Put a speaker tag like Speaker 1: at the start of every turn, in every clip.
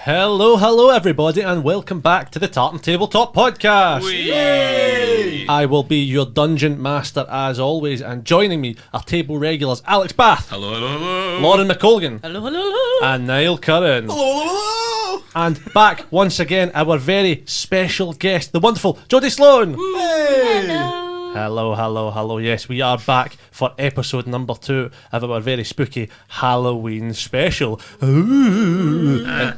Speaker 1: Hello everybody, and welcome back to the Tartan Tabletop Podcast.
Speaker 2: Whee!
Speaker 1: I will be your dungeon master as always, and joining me are table regulars Alex Bath,
Speaker 2: Hello.
Speaker 1: Lauren McColgan,
Speaker 3: Hello.
Speaker 1: and Niall Curran.
Speaker 2: Hello.
Speaker 1: And back once again, our very special guest, the wonderful Jodie Sloan. Hello. Yes, we are back for episode number 2 of our very spooky Halloween special. Ooh.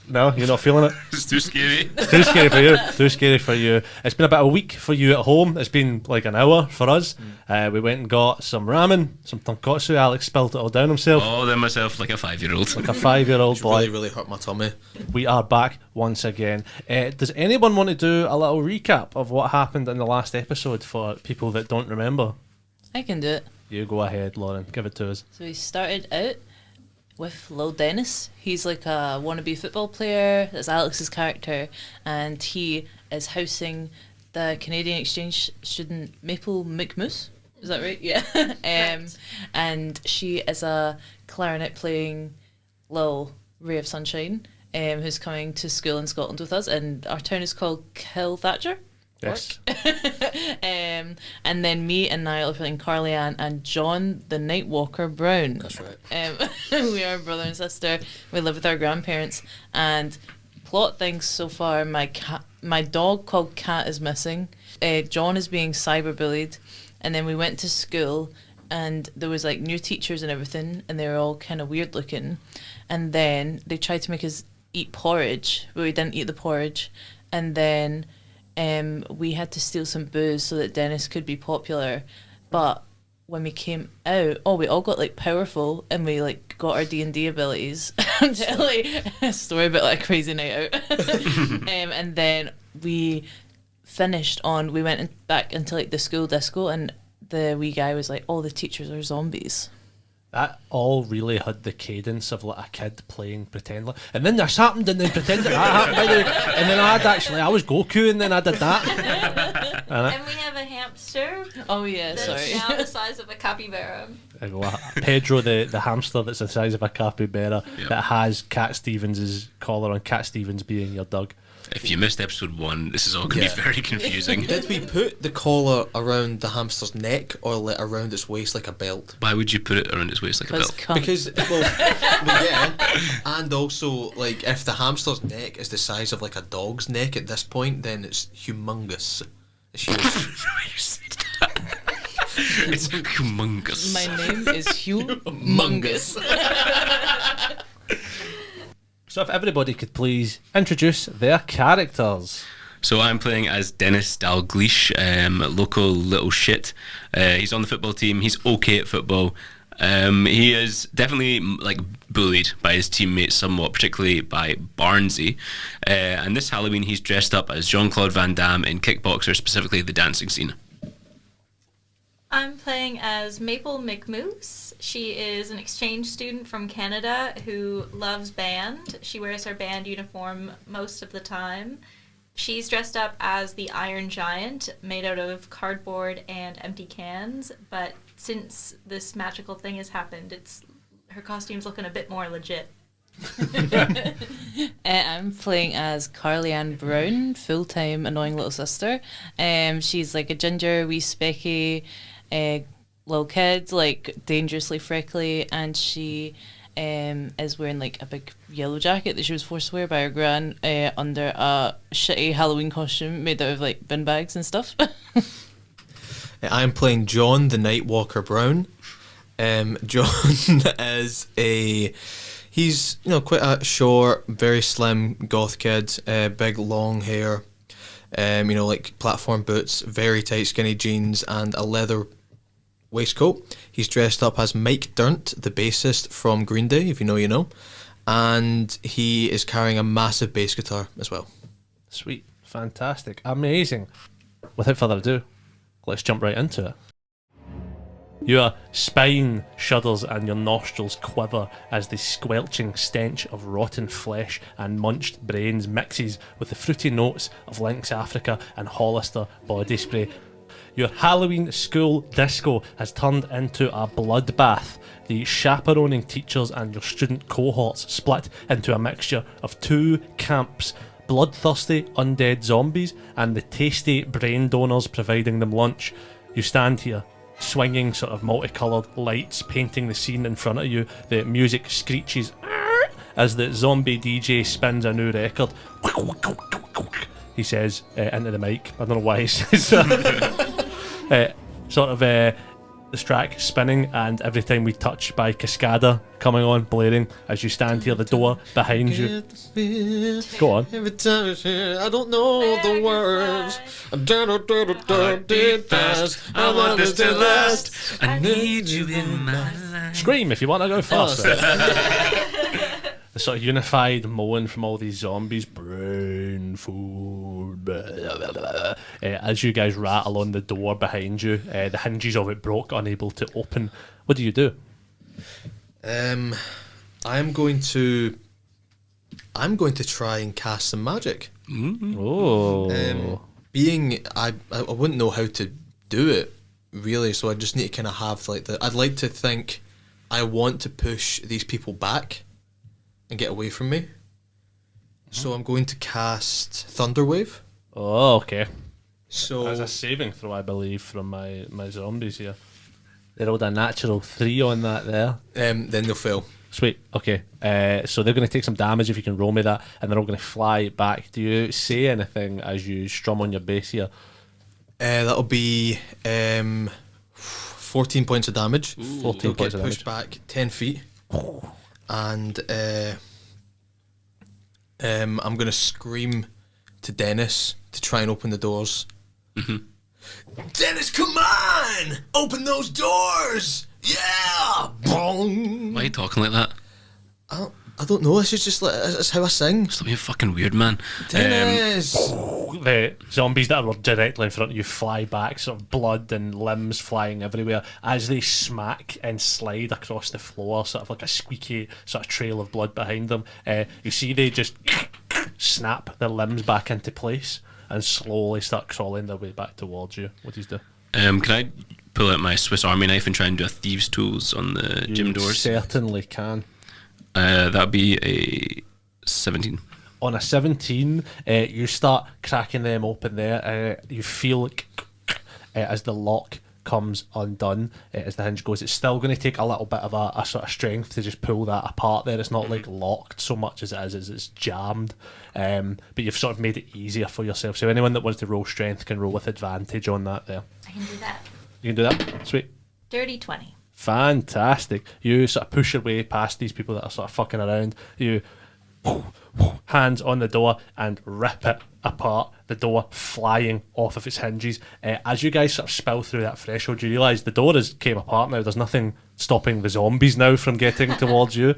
Speaker 1: No, you're not feeling it?
Speaker 2: It's too scary.
Speaker 1: Too scary for you. Too scary for you. It's been about a week for you at home. It's been like an hour for us. We went and got some ramen, some tonkotsu. Alex spilled it all down himself.
Speaker 2: Oh, then myself like a 5-year-old.
Speaker 1: Like a 5-year-old boy.
Speaker 4: Really hurt my tummy.
Speaker 1: We are back once again. Does anyone want to do a little recap of what happened in the last episode for people that don't remember?
Speaker 3: I can do it.
Speaker 1: You go ahead, Lauren. Give it to us.
Speaker 3: So we started out with Lil Dennis. He's like a wannabe football player. That's Alex's character, and he is housing the Canadian exchange student Maple McMoose. Is that right? Yeah. And she is a clarinet playing little ray of sunshine, who's coming to school in Scotland with us, and our town is called Kilthatcher.
Speaker 1: Yes.
Speaker 3: And then me and Niall are playing Carly Ann and John the Nightwalker Brown.
Speaker 4: That's right.
Speaker 3: We are brother and sister. We live with our grandparents. And plot things so far: my dog called Cat is missing. John is being cyberbullied, and then we went to school, and there was like new teachers and everything, and they were all kind of weird looking. And then they tried to make us eat porridge, but we didn't eat the porridge. And then we had to steal some booze so that Dennis could be popular. But when we came out, we all got like powerful, and we like got our D&D abilities. I'm telling a story about like a crazy night out. And then we we went back into like the school disco, and the wee guy was like, all the teachers are zombies.
Speaker 1: That all really had the cadence of like a kid playing pretend, like, and then this happened, and then pretend that happened, by the way. And then I was Goku, and then I did that.
Speaker 5: And we have a hamster
Speaker 3: Oh yeah,
Speaker 5: that's
Speaker 3: sorry.
Speaker 5: now the size of a capybara.
Speaker 1: Pedro, the hamster that's the size of a capybara,
Speaker 2: Yep.
Speaker 1: that has Cat Stevens' collar on. Cat Stevens being your dog.
Speaker 2: If you missed episode 1, this is all going to be very confusing.
Speaker 4: Did we put the collar around the hamster's neck or around its waist like a belt?
Speaker 2: Why would you put it around his waist like a belt?
Speaker 4: Because, yeah, and also, like, if the hamster's neck is the size of like a dog's neck at this point, then it's humongous. It's huge.
Speaker 2: You said that. It's humongous.
Speaker 3: My name is Humongous.
Speaker 1: So if everybody could please introduce their characters.
Speaker 2: So I'm playing as Dennis Dalgleish, local little shit. He's on the football team. He's okay at football. He is definitely like bullied by his teammates somewhat, particularly by Barnesy. And this Halloween he's dressed up as Jean-Claude Van Damme in Kickboxer, specifically the dancing scene.
Speaker 5: I'm playing as Maple McMoose. She is an exchange student from Canada who loves band. She wears her band uniform most of the time. She's dressed up as the Iron Giant, made out of cardboard and empty cans, but since this magical thing has happened, her costume's looking a bit more legit.
Speaker 3: I'm playing as Carly Ann Brown, full-time annoying little sister. She's like a ginger, wee specky little kid, like dangerously freckly, and she is wearing like a big yellow jacket that she was forced to wear by her gran under a shitty Halloween costume made out of like bin bags and stuff.
Speaker 4: I'm playing John the Nightwalker Brown. John is he's quite a short, very slim goth kid, big long hair, like platform boots, very tight skinny jeans, and a leather waistcoat. He's dressed up as Mike Dirnt, the bassist from Green Day, if you know, you know, and he is carrying a massive bass guitar as well.
Speaker 1: Sweet, fantastic, amazing. Without further ado, let's jump right into it. Your spine shudders and your nostrils quiver as the squelching stench of rotten flesh and munched brains mixes with the fruity notes of Lynx Africa and Hollister body spray. Your Halloween school disco has turned into a bloodbath. The chaperoning teachers and your student cohorts split into a mixture of two camps: bloodthirsty undead zombies and the tasty brain donors providing them lunch. You stand here, swinging sort of multicoloured lights painting the scene in front of you. The music screeches as the zombie DJ spins a new record. He says into the mic. I don't know why he says that. This track spinning, and Every Time We Touch by Cascada coming on, blaring as you stand here, the door behind you. Go on.
Speaker 4: Every time it's here, I don't know the words. I want this to last.
Speaker 2: I need you in my life.
Speaker 1: Scream if you want to go faster. The sort of unified moan from all these zombies. Brain food. Blah, blah, blah. As you guys rattle on the door behind you, the hinges of it broke, unable to open. What do you do?
Speaker 4: I'm going to try and cast some magic.
Speaker 1: Oh.
Speaker 4: I wouldn't know how to do it really, so I just need to kind of have like I'd like to think I want to push these people back and get away from me. So I'm going to cast Thunderwave.
Speaker 1: Oh, okay.
Speaker 4: So
Speaker 1: As a saving throw, I believe, from my zombies here. They rolled a natural 3 on that there.
Speaker 4: then they'll fail.
Speaker 1: Sweet. Okay. So they're going to take some damage if you can roll me that, and they're all going to fly back. Do you say anything as you strum on your bass here?
Speaker 4: That'll be 14 points of damage.
Speaker 1: 14
Speaker 4: They'll
Speaker 1: points
Speaker 4: get
Speaker 1: of
Speaker 4: pushed
Speaker 1: damage.
Speaker 4: back 10 feet. And I'm going to scream to Dennis to try and open the doors. Dennis, come on! Open those doors! Yeah! Boom!
Speaker 2: Why are you talking like that?
Speaker 4: I don't know. This is just like that's how I sing.
Speaker 2: Stop being fucking weird, man.
Speaker 4: Dennis.
Speaker 1: The zombies that were directly in front of you fly back, sort of blood and limbs flying everywhere as they smack and slide across the floor, sort of like a squeaky sort of trail of blood behind them. You see they just snap their limbs back into place and slowly start crawling their way back towards you. What do you do?
Speaker 2: Can I pull out my Swiss Army knife and try and do a thieves' tools on the gym
Speaker 1: You
Speaker 2: doors?
Speaker 1: certainly can.
Speaker 2: That'd be a 17.
Speaker 1: On a 17, you start cracking them open there. You feel as the lock comes undone, as the hinge goes. It's still going to take a little bit of a sort of strength to just pull that apart there. It's not like locked so much as it is, it's jammed. But you've sort of made it easier for yourself. So anyone that wants to roll strength can roll with advantage on that there.
Speaker 5: I can do that.
Speaker 1: You can do that? Sweet.
Speaker 5: Dirty 20.
Speaker 1: Fantastic. You sort of push your way past these people that are sort of fucking around. You hands on the door and rip it apart, the door flying off of its hinges. As you guys sort of spill through that threshold, you realise the door came apart now. There's nothing stopping the zombies now from getting towards you.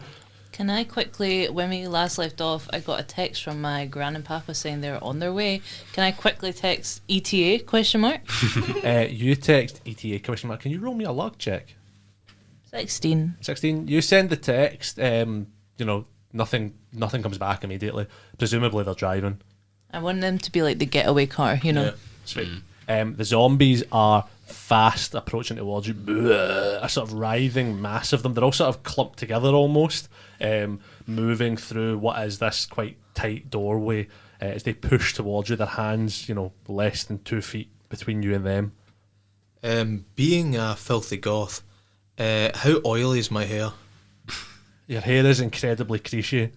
Speaker 3: Can I quickly, when we last left off, I got a text from my gran and papa saying they're on their way. Can I quickly text ETA, question mark?
Speaker 1: You text ETA, question mark. Can you roll me a luck check?
Speaker 3: 16.
Speaker 1: 16. You send the text, nothing comes back immediately. Presumably they're driving.
Speaker 3: I want them to be like the getaway car, you know.
Speaker 4: Yeah.
Speaker 1: Sweet. The zombies are fast approaching towards you. A sort of writhing mass of them. They're all sort of clumped together almost, moving through what is this quite tight doorway as they push towards you. Their hands, less than 2 feet between you and them.
Speaker 4: Being a filthy goth, how oily is my hair?
Speaker 1: Your hair is incredibly creasy.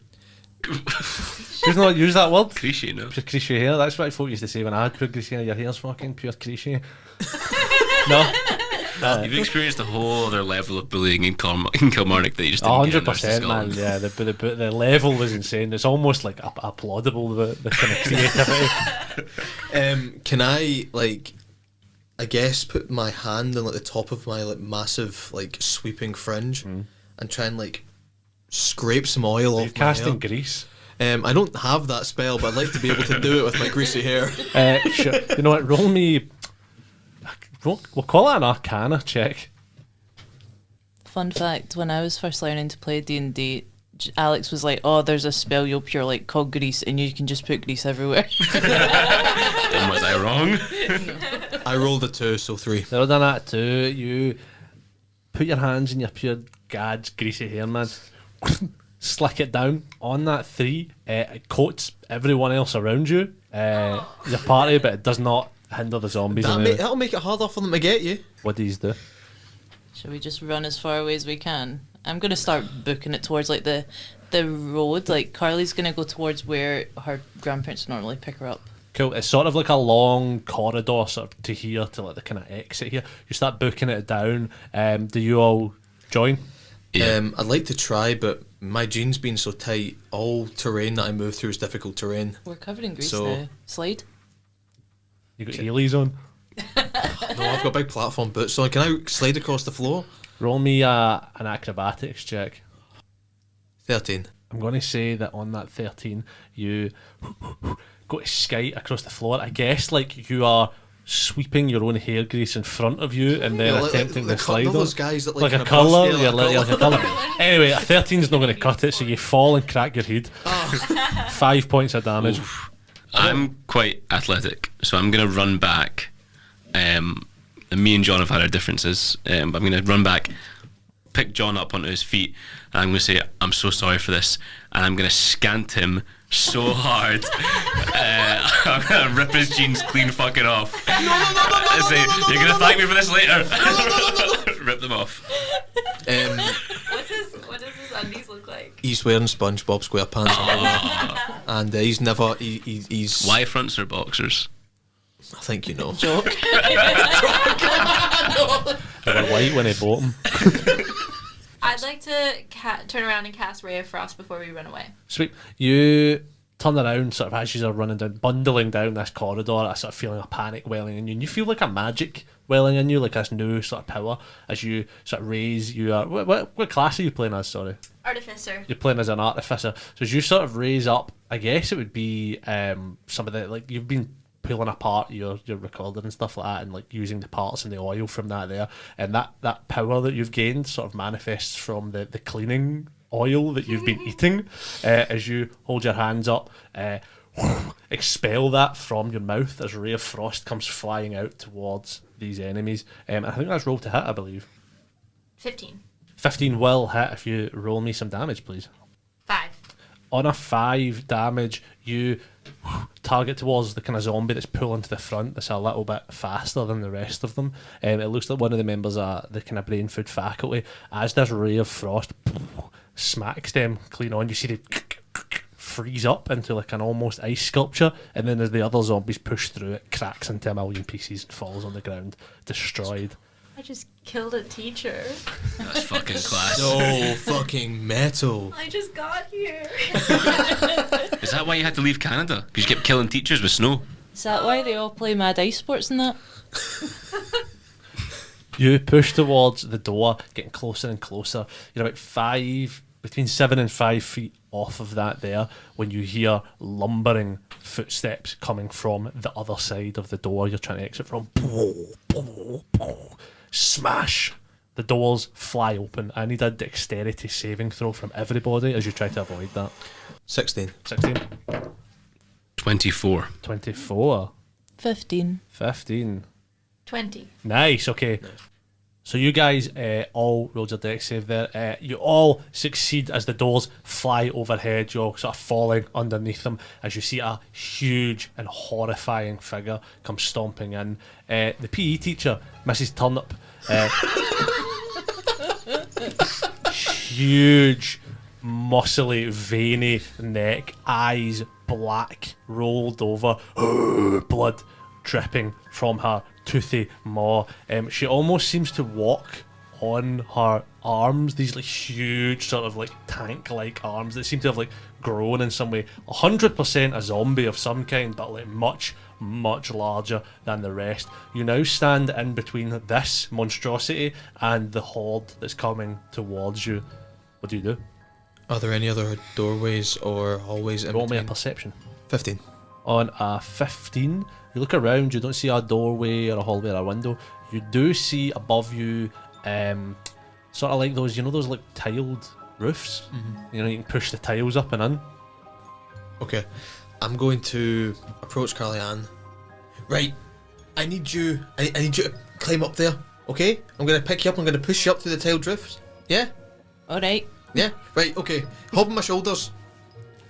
Speaker 1: Did you not use that word?
Speaker 2: Cliche, no?
Speaker 1: Pure creasy hair. That's what folk used to say when I had pure creasy hair. Your hair's fucking pure creasy. No?
Speaker 2: You've experienced a whole other level of bullying in Kilmarnock that you just didn't get in the rest of
Speaker 1: 100%, man.
Speaker 2: Scotland.
Speaker 1: Yeah, the level was insane. It's almost like applaudable, the kind of creativity.
Speaker 4: Can I I guess put my hand on the top of my massive sweeping fringe and try and scrape some oil
Speaker 1: You're
Speaker 4: off my
Speaker 1: casting
Speaker 4: hair?
Speaker 1: grease.
Speaker 4: I don't have that spell, but I'd like to be able to do it with my greasy hair.
Speaker 1: Sure. You know what? Roll me. We'll call it an Arcana check.
Speaker 3: Fun fact, when I was first learning to play D&D, Alex was like, oh, there's a spell you'll pure called grease and you can just put grease everywhere.
Speaker 2: Then was I wrong?
Speaker 4: I rolled a 2, so 3.
Speaker 1: They're all done that too. You put your hands in your pure gad's greasy hair, man. Slick it down on that 3. It coats everyone else around you. It's a party, but it does not hinder the zombies.
Speaker 4: That'll make it harder for them to get you.
Speaker 1: What do you do?
Speaker 3: Shall we just run as far away as we can? I'm gonna start booking it towards like the road. Like Carly's gonna go towards where her grandparents normally pick her up.
Speaker 1: Cool. It's sort of like a long corridor, sort of to here to like the kind of exit here. You start booking it down. Do you all join?
Speaker 2: Yeah.
Speaker 4: I'd like to try, but my jeans being so tight, all terrain that I move through is difficult terrain.
Speaker 3: We're covered in grease
Speaker 4: So-
Speaker 3: now. Slide.
Speaker 1: You got Heelys on.
Speaker 4: No, I've got big platform boots, so can I slide across the floor?
Speaker 1: Roll me an acrobatics check.
Speaker 4: 13.
Speaker 1: I'm going to say that on that 13, you go to skate across the floor. I guess like you are sweeping your own hair grease in front of you and then attempting to slide
Speaker 4: all
Speaker 1: on.
Speaker 4: those guys that
Speaker 1: Like
Speaker 4: in
Speaker 1: a
Speaker 4: bus,
Speaker 1: colour,
Speaker 4: yeah,
Speaker 1: you're
Speaker 4: like
Speaker 1: like a colour. Anyway, a 13 is not going to cut it, so you fall and crack your head. 5 points of damage.
Speaker 2: I'm quite athletic, so I'm going to run back. Me and John have had our differences, but I'm going to run back, pick John up onto his feet, and I'm going to say, I'm so sorry for this, and I'm going to scant him so hard. I'm going to rip his jeans clean fucking off. I say, you're going to thank me for this later. Rip them off.
Speaker 5: What does his undies look like?
Speaker 4: He's wearing SpongeBob SquarePants, and he's.
Speaker 2: Y fronts or boxers?
Speaker 4: I think you know.
Speaker 3: Joke.
Speaker 1: They were white when they bought them.
Speaker 5: I'd like to turn around and cast Ray of Frost before we run away.
Speaker 1: Sweet. You turn around sort of as you are running down, bundling down this corridor, a sort of feeling of panic welling in you. And you feel like a magic welling in you, like this new sort of power as you sort of raise your... What class are you playing as, sorry?
Speaker 5: Artificer.
Speaker 1: You're playing as an artificer. So as you sort of raise up, I guess it would be some of the... Like, you've been pulling apart your recorder and stuff like that and like using the parts and the oil from that there. And that power that you've gained sort of manifests from the cleaning oil that you've been eating as you hold your hands up, expel that from your mouth as a ray of frost comes flying out towards these enemies. I think that's roll to hit, I believe.
Speaker 5: 15.
Speaker 1: 15 will hit if you roll me some damage, please.
Speaker 5: 5.
Speaker 1: On a 5 damage, you target towards the kind of zombie that's pulling to the front that's a little bit faster than the rest of them. It looks like one of the members of the kind of brain food faculty. As this ray of frost smacks them clean on, you see they freeze up into like an almost ice sculpture, and then as the other zombies push through, it cracks into a million pieces and falls on the ground, destroyed.
Speaker 5: I just killed a teacher.
Speaker 2: That's fucking class.
Speaker 4: So fucking metal.
Speaker 5: I just got here.
Speaker 2: Is that why you had to leave Canada? Because you kept killing teachers with snow?
Speaker 3: Is that why they all play Mad Ice Sports and that?
Speaker 1: You push towards the door, getting closer and closer. You're about between 7 and 5 feet off of that there when you hear lumbering footsteps coming from the other side of the door you're trying to exit from. Smash! The doors fly open. I need a dexterity saving throw from everybody as you try to avoid that.
Speaker 4: 16.
Speaker 1: 16,
Speaker 2: 24.
Speaker 1: 24,
Speaker 3: 15.
Speaker 1: 15.
Speaker 5: 20.
Speaker 1: Nice, okay. So you guys all rolled your dex save there. You all succeed as the doors fly overhead. You're sort of falling underneath them as you see a huge and horrifying figure come stomping in. The PE teacher, Mrs. Turnip, huge, muscly, veiny neck, eyes black, rolled over, blood dripping from her toothy maw. She almost seems to walk on her arms, these like huge sort of like tank-like arms that seem to have like grown in some way. 100% a zombie of some kind, but like much larger than the rest. You now stand in between this monstrosity and the horde that's coming towards you. What do you do?
Speaker 4: Are there any other doorways or hallways in
Speaker 1: Roll me a
Speaker 4: between?
Speaker 1: perception.
Speaker 4: 15.
Speaker 1: On a 15, you look around, you don't see a doorway or a hallway or a window. You do see above you sort of like those, those like tiled roofs. You can push the tiles up and in.
Speaker 4: Okay. I'm going to approach Carly Ann. Right. I need you to climb up there, okay? I'm going to pick you up, I'm going to push you up through the tiled roofs. Yeah?
Speaker 3: Alright.
Speaker 4: Yeah? Right, okay. Hop on my shoulders.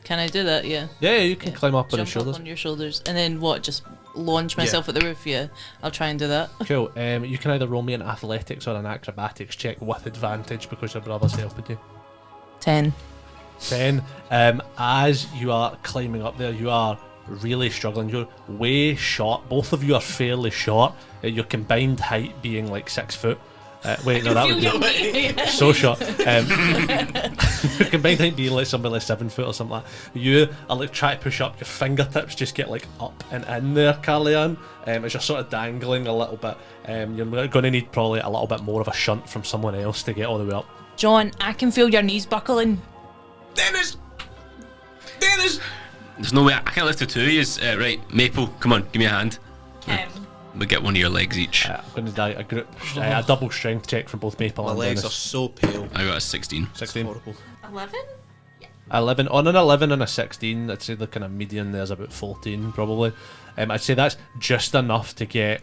Speaker 3: Can I do that? Yeah.
Speaker 1: Yeah, you can climb up on his
Speaker 3: Jump
Speaker 1: shoulders.
Speaker 3: up on your shoulders. And then what? Just launch myself at the roof? Yeah. I'll try and do that.
Speaker 1: Cool. You can either roll me an athletics or an acrobatics check with advantage because your brother's helping you.
Speaker 3: 10.
Speaker 1: 10. As you are climbing up there, you are really struggling. You're way short. Both of you are fairly short. Your combined height being like 6 foot. Wait, no, that would be so short. Your combined height being like something like 7 foot or something like that. You are like trying to push up. Your fingertips just get like up and in there, Carly-Ann. As you're sort of dangling a little bit. You're going to need probably a little bit more of a shunt from someone else to get all the way up.
Speaker 3: John, I can feel your knees buckling.
Speaker 4: Dennis!
Speaker 2: There's no way I can't lift the two of yous. Right, Maple, come on, give me a hand. We get one of your legs each.
Speaker 1: I'm going to die a double strength check from both Maple
Speaker 4: My
Speaker 1: and
Speaker 4: legs
Speaker 1: Dennis.
Speaker 4: are so pale.
Speaker 2: I got a 16.
Speaker 1: 16.
Speaker 4: Horrible.
Speaker 5: 11?
Speaker 1: 11 on an 11 and a 16. I'd say the kind of median there's about 14 probably. I'd say that's just enough to get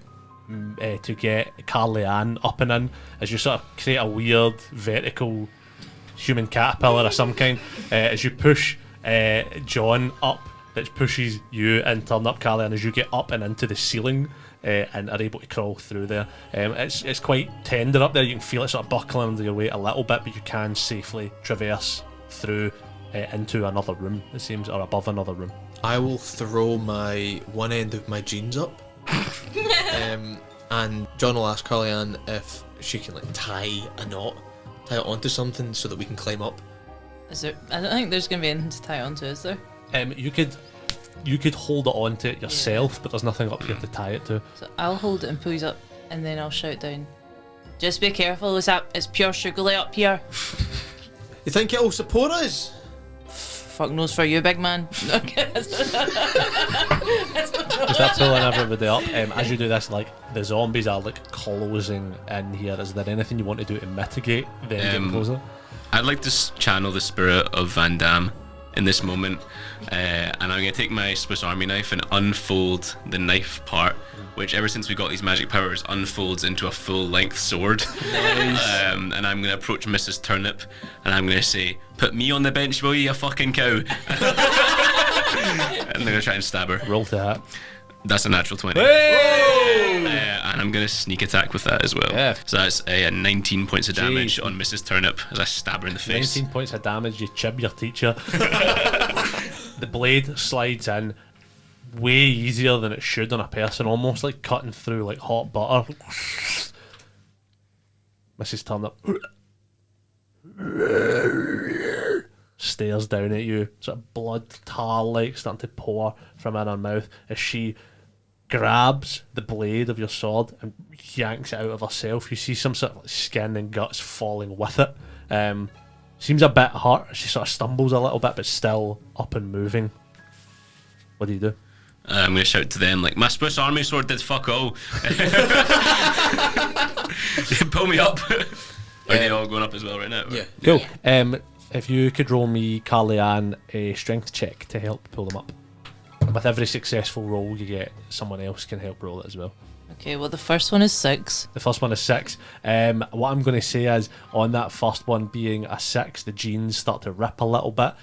Speaker 1: Carly-Ann up and in as you sort of create a weird vertical human caterpillar of some kind as you push John up, which pushes you and turn up Carly-Ann as you get up and into the ceiling and are able to crawl through there. It's quite tender up there. You can feel it sort of buckling under your weight a little bit, but you can safely traverse through into another room, it seems, or above another room.
Speaker 4: I will throw my one end of my jeans up. And John will ask Carly-Ann if she can like tie it onto something so that we can climb up.
Speaker 3: Is there? I don't think there's going to be anything to tie onto, is there?
Speaker 1: You could hold it onto it yourself, but there's nothing up here to tie it to.
Speaker 3: So I'll hold it and pull you up, and then I'll shout down. Just be careful, it's pure sugarly up here.
Speaker 4: You think it'll support us?
Speaker 3: Fuck knows for you, big man. Okay.
Speaker 1: You start pulling everybody up. As you do this, like the zombies are like closing in here. Is there anything you want to do to mitigate them getting closer?
Speaker 2: I'd like to channel the spirit of Van Damme in this moment, and I'm going to take my Swiss Army knife and unfold the knife part, which ever since we got these magic powers unfolds into a full-length sword.
Speaker 1: Nice.
Speaker 2: And I'm going to approach Mrs. Turnip and I'm going to say, "Put me on the bench, will you fucking cow?" And I'm going to try and stab her.
Speaker 1: Roll to hit.
Speaker 2: That's a natural 20. And I'm going to sneak attack with that as well.
Speaker 1: Yeah.
Speaker 2: So that's 19 points of damage
Speaker 1: Jeez.
Speaker 2: on Mrs. Turnip as I stab her in the face.
Speaker 1: 19 points of damage. You chib your teacher. The blade slides in way easier than it should on a person, almost like cutting through like hot butter. Mrs. Turnip stares down at you, sort of blood tar like starting to pour from in her mouth as she grabs the blade of your sword and yanks it out of herself. You see some sort of like skin and guts falling with it. Seems a bit hurt. She sort of stumbles a little bit, but still up and moving. What do you do?
Speaker 2: I'm going to shout to them like, "My Swiss Army sword did fuck all." Pull me up. Are they all going up as well right now?
Speaker 4: Yeah.
Speaker 1: Cool. If you could roll me, Carly-Ann, a strength check to help pull them up. With every successful roll you get, someone else can help roll it as well.
Speaker 3: Okay, well, the first one is 6.
Speaker 1: The first one is 6. What I'm going to say is, on that first one being a 6, the genes start to rip a little bit.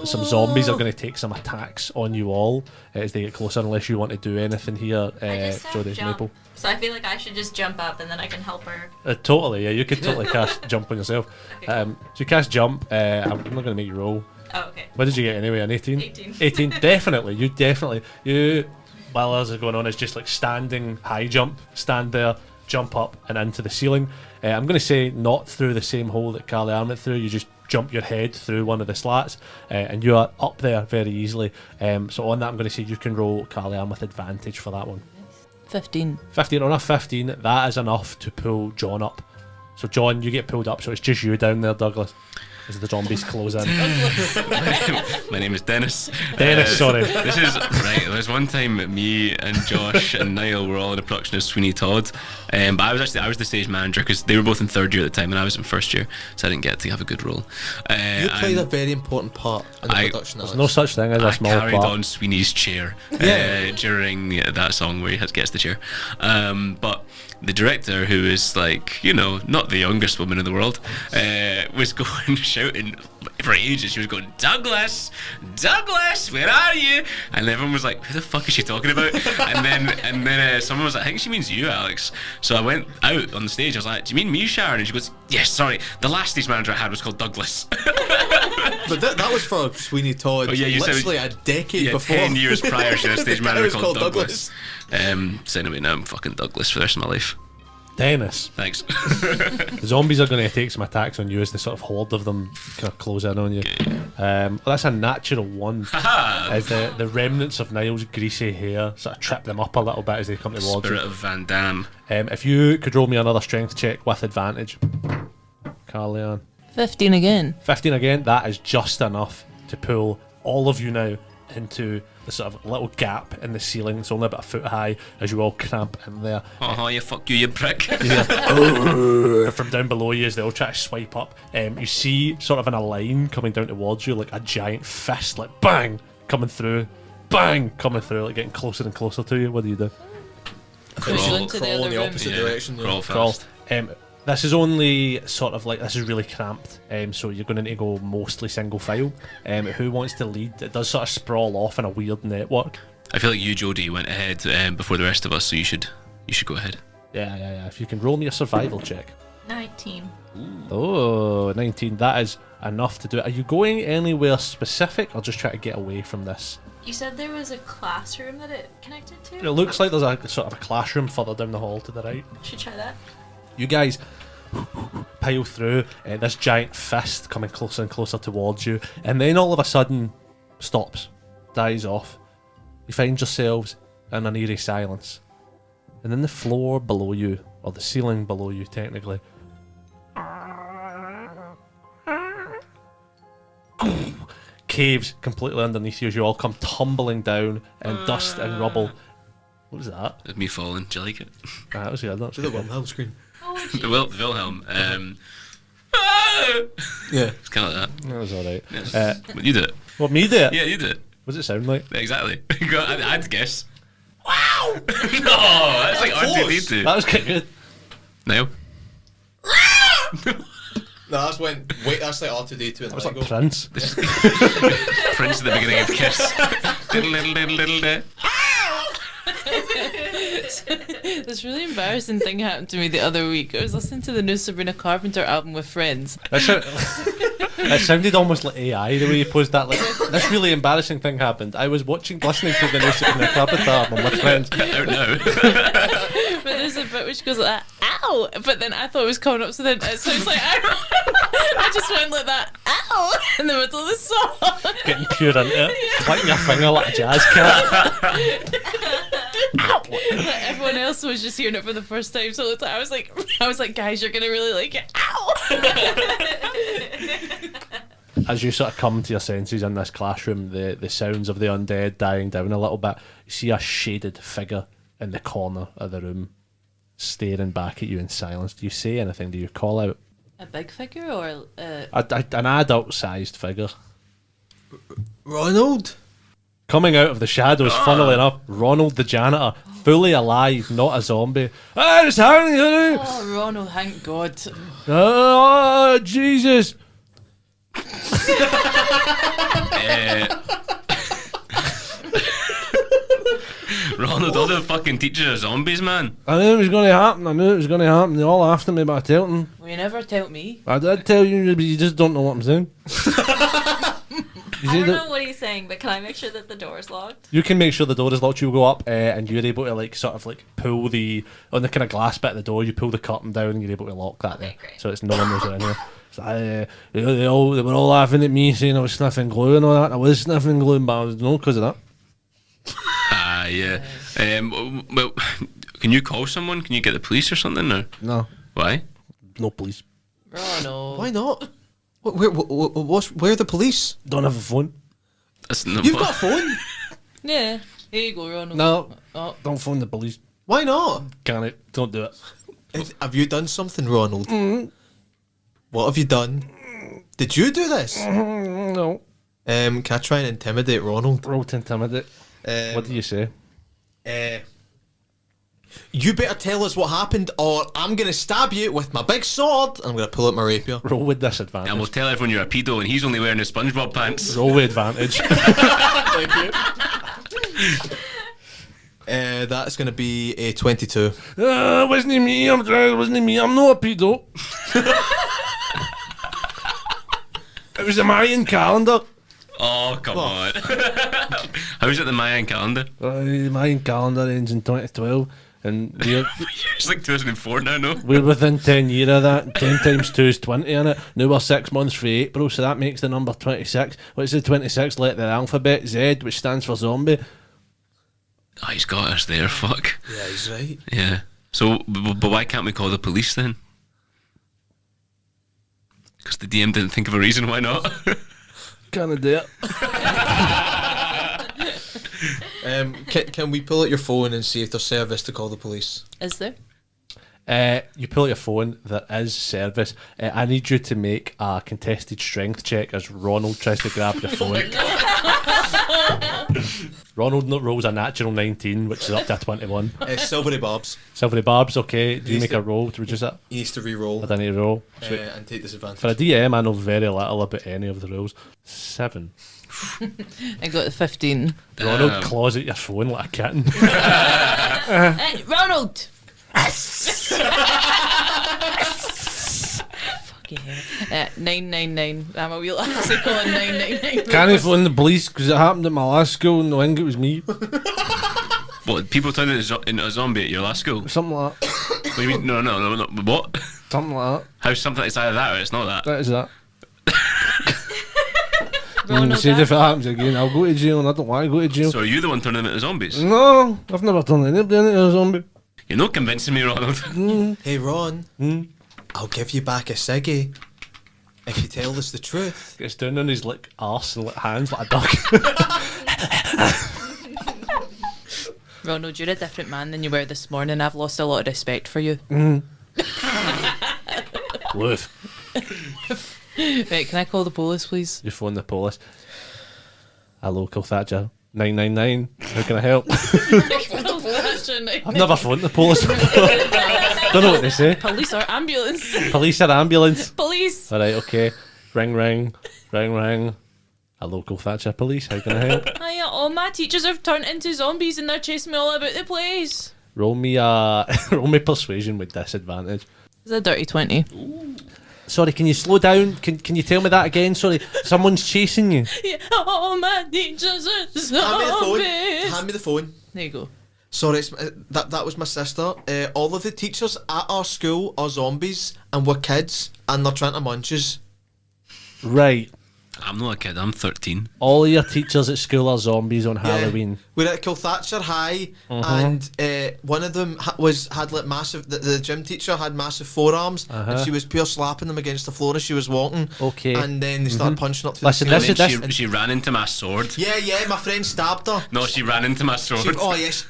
Speaker 1: Some zombies are going to take some attacks on you all as they get closer, unless you want to do anything here,
Speaker 5: I just have
Speaker 1: Jodie
Speaker 5: jump,
Speaker 1: Maple.
Speaker 5: so I feel like I should just jump up and then I can help her.
Speaker 1: Totally, yeah, you could totally cast jump on yourself. So you cast jump, I'm not going to make you roll.
Speaker 5: Oh, okay.
Speaker 1: What did you get anyway, an 18?
Speaker 5: 18.
Speaker 1: 18, definitely, while ours are going on, is just like standing high jump, stand there, jump up and into the ceiling. I'm going to say not through the same hole that Carly-Ann went through, you just jump your head through one of the slats and you are up there very easily. So on that I'm going to say you can roll Carly-Ann with advantage for that one.
Speaker 3: 15.
Speaker 1: 15, on a 15, that is enough to pull John up. So John, you get pulled up, so it's just you down there, Douglas. as the zombies close in.
Speaker 2: My name is Dennis.
Speaker 1: Dennis, sorry.
Speaker 2: This is right. There was one time me and Josh and Niall were all in a production of Sweeney Todd, but I was the stage manager because they were both in third year at the time and I was in first year, so I didn't get to have a good role.
Speaker 4: You played a very important part in the production.
Speaker 1: There's no such thing as a small
Speaker 2: carried
Speaker 1: part.
Speaker 2: on Sweeney's chair during that song where he gets the chair. But the director, who is like, not the youngest woman in the world, was going shouting for ages. She was going, Douglas, where are you? And everyone was like, who the fuck is she talking about? and then someone was like, I think she means you, Alex. So I went out on the stage. I was like, do you mean me, Sharon? And she goes, yes, sorry. The last stage manager I had was called Douglas.
Speaker 4: But that was for Sweeney Todd.
Speaker 2: Oh, yeah, you
Speaker 4: literally
Speaker 2: said,
Speaker 4: a decade before.
Speaker 2: 10 years prior, she had a stage
Speaker 4: The guy
Speaker 2: manager
Speaker 4: was
Speaker 2: called
Speaker 4: called
Speaker 2: Douglas. So anyway, now I'm fucking Douglas for the rest of my life.
Speaker 1: Dennis,
Speaker 2: Thanks.
Speaker 1: the zombies are going to take some attacks on you as the sort of horde of them kind of close in on you. Well, that's a natural 1. As the remnants of Niall's greasy hair sort of trip them up a little bit as they come towards
Speaker 2: Spirit
Speaker 1: you.
Speaker 2: of Van Damme.
Speaker 1: If you could roll me another strength check with advantage, Carly-Ann.
Speaker 3: 15 again.
Speaker 1: 15 again, that is just enough to pull all of you now into the sort of little gap in the ceiling. It's only about a foot high as you all cramp in there.
Speaker 2: Oh, you fuck you prick.
Speaker 1: From down below you as they all try to swipe up, you see sort of in a line coming down towards you like a giant fist, like bang, coming through, like getting closer and closer to you. What do you do?
Speaker 3: Push
Speaker 2: Crawl.
Speaker 3: into the
Speaker 4: Crawl in
Speaker 3: other
Speaker 4: the
Speaker 3: room.
Speaker 4: opposite direction.
Speaker 2: Crawl
Speaker 1: Crawl.
Speaker 2: fast.
Speaker 1: This is only sort of like, this is really cramped, so you're going to need to go mostly single file. Who wants to lead? It does sort of sprawl off in a weird network.
Speaker 2: I feel like you, Jodie, went ahead before the rest of us, so you should go ahead.
Speaker 1: Yeah. If you can roll me a survival check.
Speaker 5: 19.
Speaker 1: Oh, 19. That is enough to do it. Are you going anywhere specific or just try to get away from this?
Speaker 5: You said there was a classroom that it connected to?
Speaker 1: It looks like there's a sort of a classroom further down the hall to the right.
Speaker 5: Should try that.
Speaker 1: You guys pile through, this giant fist coming closer and closer towards you, and then all of a sudden stops, dies off. You find yourselves in an eerie silence. And then the floor below you, or the ceiling below you technically, caves completely underneath you as you all come tumbling down in dust and rubble. What was that?
Speaker 2: With me falling. Do you like it?
Speaker 1: That was good. That's
Speaker 4: Do the
Speaker 1: good.
Speaker 4: Wilhelm scream.
Speaker 5: Oh,
Speaker 2: The Wilhelm.
Speaker 4: Yeah.
Speaker 2: It's kind of like
Speaker 1: That was alright.
Speaker 2: that. You did it.
Speaker 1: What, me did it?
Speaker 2: Yeah, you did it.
Speaker 1: What does it sound like?
Speaker 2: Exactly. I'd guess. Wow! No, that's like R2D2.
Speaker 1: That was quite good.
Speaker 2: Now.
Speaker 4: No, that's when. Wait, that's like R2D2 and
Speaker 1: That was
Speaker 4: Lego.
Speaker 1: like Prince.
Speaker 2: Prince at the beginning of Kiss. Diddle, diddle, diddle, diddle, diddle.
Speaker 3: This really embarrassing thing happened to me the other week. I was listening to the new Sabrina Carpenter album with friends.
Speaker 1: It sounded almost like AI the way you posed that. Like, this really embarrassing thing happened. I was listening to the new Sabrina Carpenter album with friends.
Speaker 2: Out now.
Speaker 3: But there's a bit which goes like that, ow! But then I thought it was coming up, so then it sounds like I just went like that, ow! In the middle of the song.
Speaker 1: Getting pure into it. Flicking your finger like a jazz cat.
Speaker 3: Like everyone else was just hearing it for the first time, so I was like, guys, you're gonna really like it, ow!
Speaker 1: As you sort of come to your senses in this classroom, the sounds of the undead dying down a little bit, you see a shaded figure in the corner of the room, staring back at you in silence. Do you say anything? Do you call out?
Speaker 3: A big figure or
Speaker 1: An adult-sized figure.
Speaker 4: Ronald?
Speaker 1: Coming out of the shadows, funnily enough, Ronald the janitor, fully alive, not a zombie. It's happening!
Speaker 3: oh, Ronald, thank God.
Speaker 1: Oh, Jesus!
Speaker 2: Ronald, all the fucking teachers are zombies, man.
Speaker 1: I knew it was going to happen. They all laughed at me, but I told them.
Speaker 3: Well, you never tell me.
Speaker 1: I did tell you, but you just don't know what I'm saying.
Speaker 5: I don't know what he's saying, but can I make sure that the door is locked?
Speaker 1: You can make sure the door is locked. You go up, and you're able to pull on the kind of glass bit of the door. You pull the curtain down, and you're able to lock that there.
Speaker 5: Great.
Speaker 1: So it's no one knows you're in here. So they were all laughing at me, saying I was sniffing glue and all that. I was sniffing glue, but I was no because of that.
Speaker 2: Yeah. Well, can you call someone? Can you get the police or something? Or
Speaker 1: No,
Speaker 2: why?
Speaker 1: no, please.
Speaker 3: Ronald.
Speaker 4: Why not? Where are the police?
Speaker 1: Don't have a phone.
Speaker 2: That's not
Speaker 4: You've got a phone?
Speaker 3: Yeah. Here you go, Ronald.
Speaker 1: No,
Speaker 3: Oh.
Speaker 1: don't phone the police.
Speaker 4: Why not?
Speaker 1: Can it? Don't do it.
Speaker 4: Have you done something, Ronald? What have you done? Did you do this?
Speaker 1: No.
Speaker 4: Can I try and intimidate Ronald?
Speaker 1: Roll to intimidate. What do you say?
Speaker 4: You better tell us what happened, or I'm gonna stab you with my big sword. I'm gonna pull out my rapier.
Speaker 1: Roll with disadvantage.
Speaker 2: And we'll tell everyone you're a pedo and he's only wearing his SpongeBob pants.
Speaker 1: Roll with advantage.
Speaker 4: Thank you. That's gonna be a 22.
Speaker 1: Wasn't me. Wasn't me. I'm not a pedo. It was a Mayan calendar.
Speaker 2: Oh, come on. How's it the Mayan calendar?
Speaker 1: The Mayan calendar ends in 2012, and
Speaker 2: It's like 2004 now, no?
Speaker 1: we're within 10 years of that. 10 times 2 is 20 in it. Now we're 6 months from April, so that makes the number 26. What's the 26 letter of the alphabet? Z, which stands for zombie.
Speaker 2: Oh, he's got us there, fuck.
Speaker 4: Yeah, he's right.
Speaker 2: Yeah. So, but why can't we call the police then? Because the DM didn't think of a reason why not.
Speaker 1: Can't do it.
Speaker 4: Can we pull out your phone and see if there's service to call the police?
Speaker 3: Is there?
Speaker 1: You pull out your phone, there is service. I need you to make a contested strength check as Ronald tries to grab your phone. Ronald rolls a natural 19, which is up to a 21.
Speaker 4: Silvery Bobs.
Speaker 1: Silvery Barbs, okay. Do you
Speaker 4: He's
Speaker 1: make
Speaker 4: the-
Speaker 1: a roll to reduce it?
Speaker 4: He needs to re-roll
Speaker 1: I don't need a roll. Sweet.
Speaker 4: and take disadvantage.
Speaker 1: For a DM, I know very little about any of the rules. 7.
Speaker 3: I got the 15.
Speaker 1: Ronald claws at your phone like a kitten.
Speaker 3: Ronald! Fucking hell. 999. I'm a real actually calling 999.
Speaker 1: Can't I phone the police because it happened at my last school and I think it was me.
Speaker 2: What, people turned into a zombie at your last school?
Speaker 1: Something like that.
Speaker 2: What do you mean? No, what?
Speaker 1: Something like that.
Speaker 2: How's something, it's either that or it's not that.
Speaker 1: That is that.
Speaker 3: Ronald,
Speaker 1: Said if it happens again, I'll go to jail and I don't want to go to jail.
Speaker 2: So are you the one turning them into zombies?
Speaker 1: No, I've never turned anybody into a zombie.
Speaker 2: You're not convincing me, Ronald.
Speaker 4: Hey Ron, I'll give you back a ciggy if you tell us the truth.
Speaker 1: Gets down on his like arse and like hands like a duck.
Speaker 3: Ronald, you're a different man than you were this morning. I've lost a lot of respect for you.
Speaker 1: Woof.
Speaker 3: Right, can I call the police, please?
Speaker 1: You phone the police. Hello, Kilthatcher. 999. How can I help? I've never phoned the police before. Don't know what they say.
Speaker 3: Police or ambulance?
Speaker 1: Police or ambulance?
Speaker 3: Police!
Speaker 1: Alright, okay. Ring, ring. Ring, ring. Hello, Kilthatcher police. How can I help?
Speaker 3: Hiya, all my teachers have turned into zombies and they're chasing me all about the place.
Speaker 1: Roll me persuasion with disadvantage.
Speaker 3: It's a dirty 20.
Speaker 1: Sorry, can you slow down? Can you tell me that again? Sorry, someone's chasing you.
Speaker 3: Yeah, all my teachers are
Speaker 4: Hand me the phone.
Speaker 3: zombies.
Speaker 4: Hand me the phone.
Speaker 3: There you go.
Speaker 4: Sorry, that was my sister. All of the teachers at our school are zombies, and we're kids, and they're trying to munch us.
Speaker 1: Right.
Speaker 2: I'm not a kid, I'm 13.
Speaker 1: All of your teachers at school are zombies on Halloween.
Speaker 4: We're at Kilthatcher High, and one of them had like massive. The gym teacher had massive forearms, and she was pure slapping them against the floor as she was walking.
Speaker 1: Okay.
Speaker 4: And then they started punching up to
Speaker 1: Listen,
Speaker 4: the
Speaker 1: this
Speaker 4: ceiling.
Speaker 1: is-
Speaker 2: And then she ran into my sword.
Speaker 4: Yeah, my friend stabbed her.
Speaker 2: No, she ran into my sword.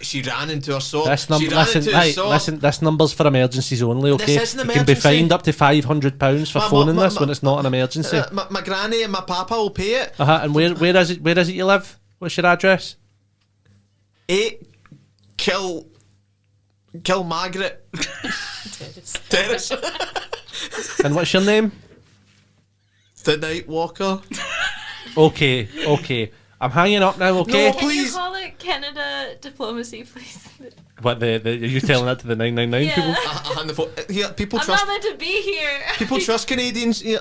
Speaker 4: She ran into her sword.
Speaker 1: This number,
Speaker 4: she ran
Speaker 1: listen,
Speaker 4: into her
Speaker 1: hey,
Speaker 4: sword.
Speaker 1: listen. This number's for emergencies only. Okay,
Speaker 4: This is an
Speaker 1: you can be
Speaker 4: emergency.
Speaker 1: fined up to £500 for phoning this when it's not an emergency.
Speaker 4: My granny and my papa will pay it.
Speaker 1: And where is it? Where is it you live? What's your address?
Speaker 4: 8 Kill Margaret Terrace.
Speaker 1: And what's your name?
Speaker 4: The Night Walker.
Speaker 1: Okay. I'm hanging up now. Okay.
Speaker 4: No,
Speaker 5: Can you
Speaker 4: please.
Speaker 5: call it Canada diplomacy, please?
Speaker 1: What are you telling that to the 999 people?
Speaker 5: Yeah.
Speaker 4: And the phone. Here, people
Speaker 5: I'm
Speaker 4: trust.
Speaker 5: not meant to be here.
Speaker 4: People trust Canadians. Yeah.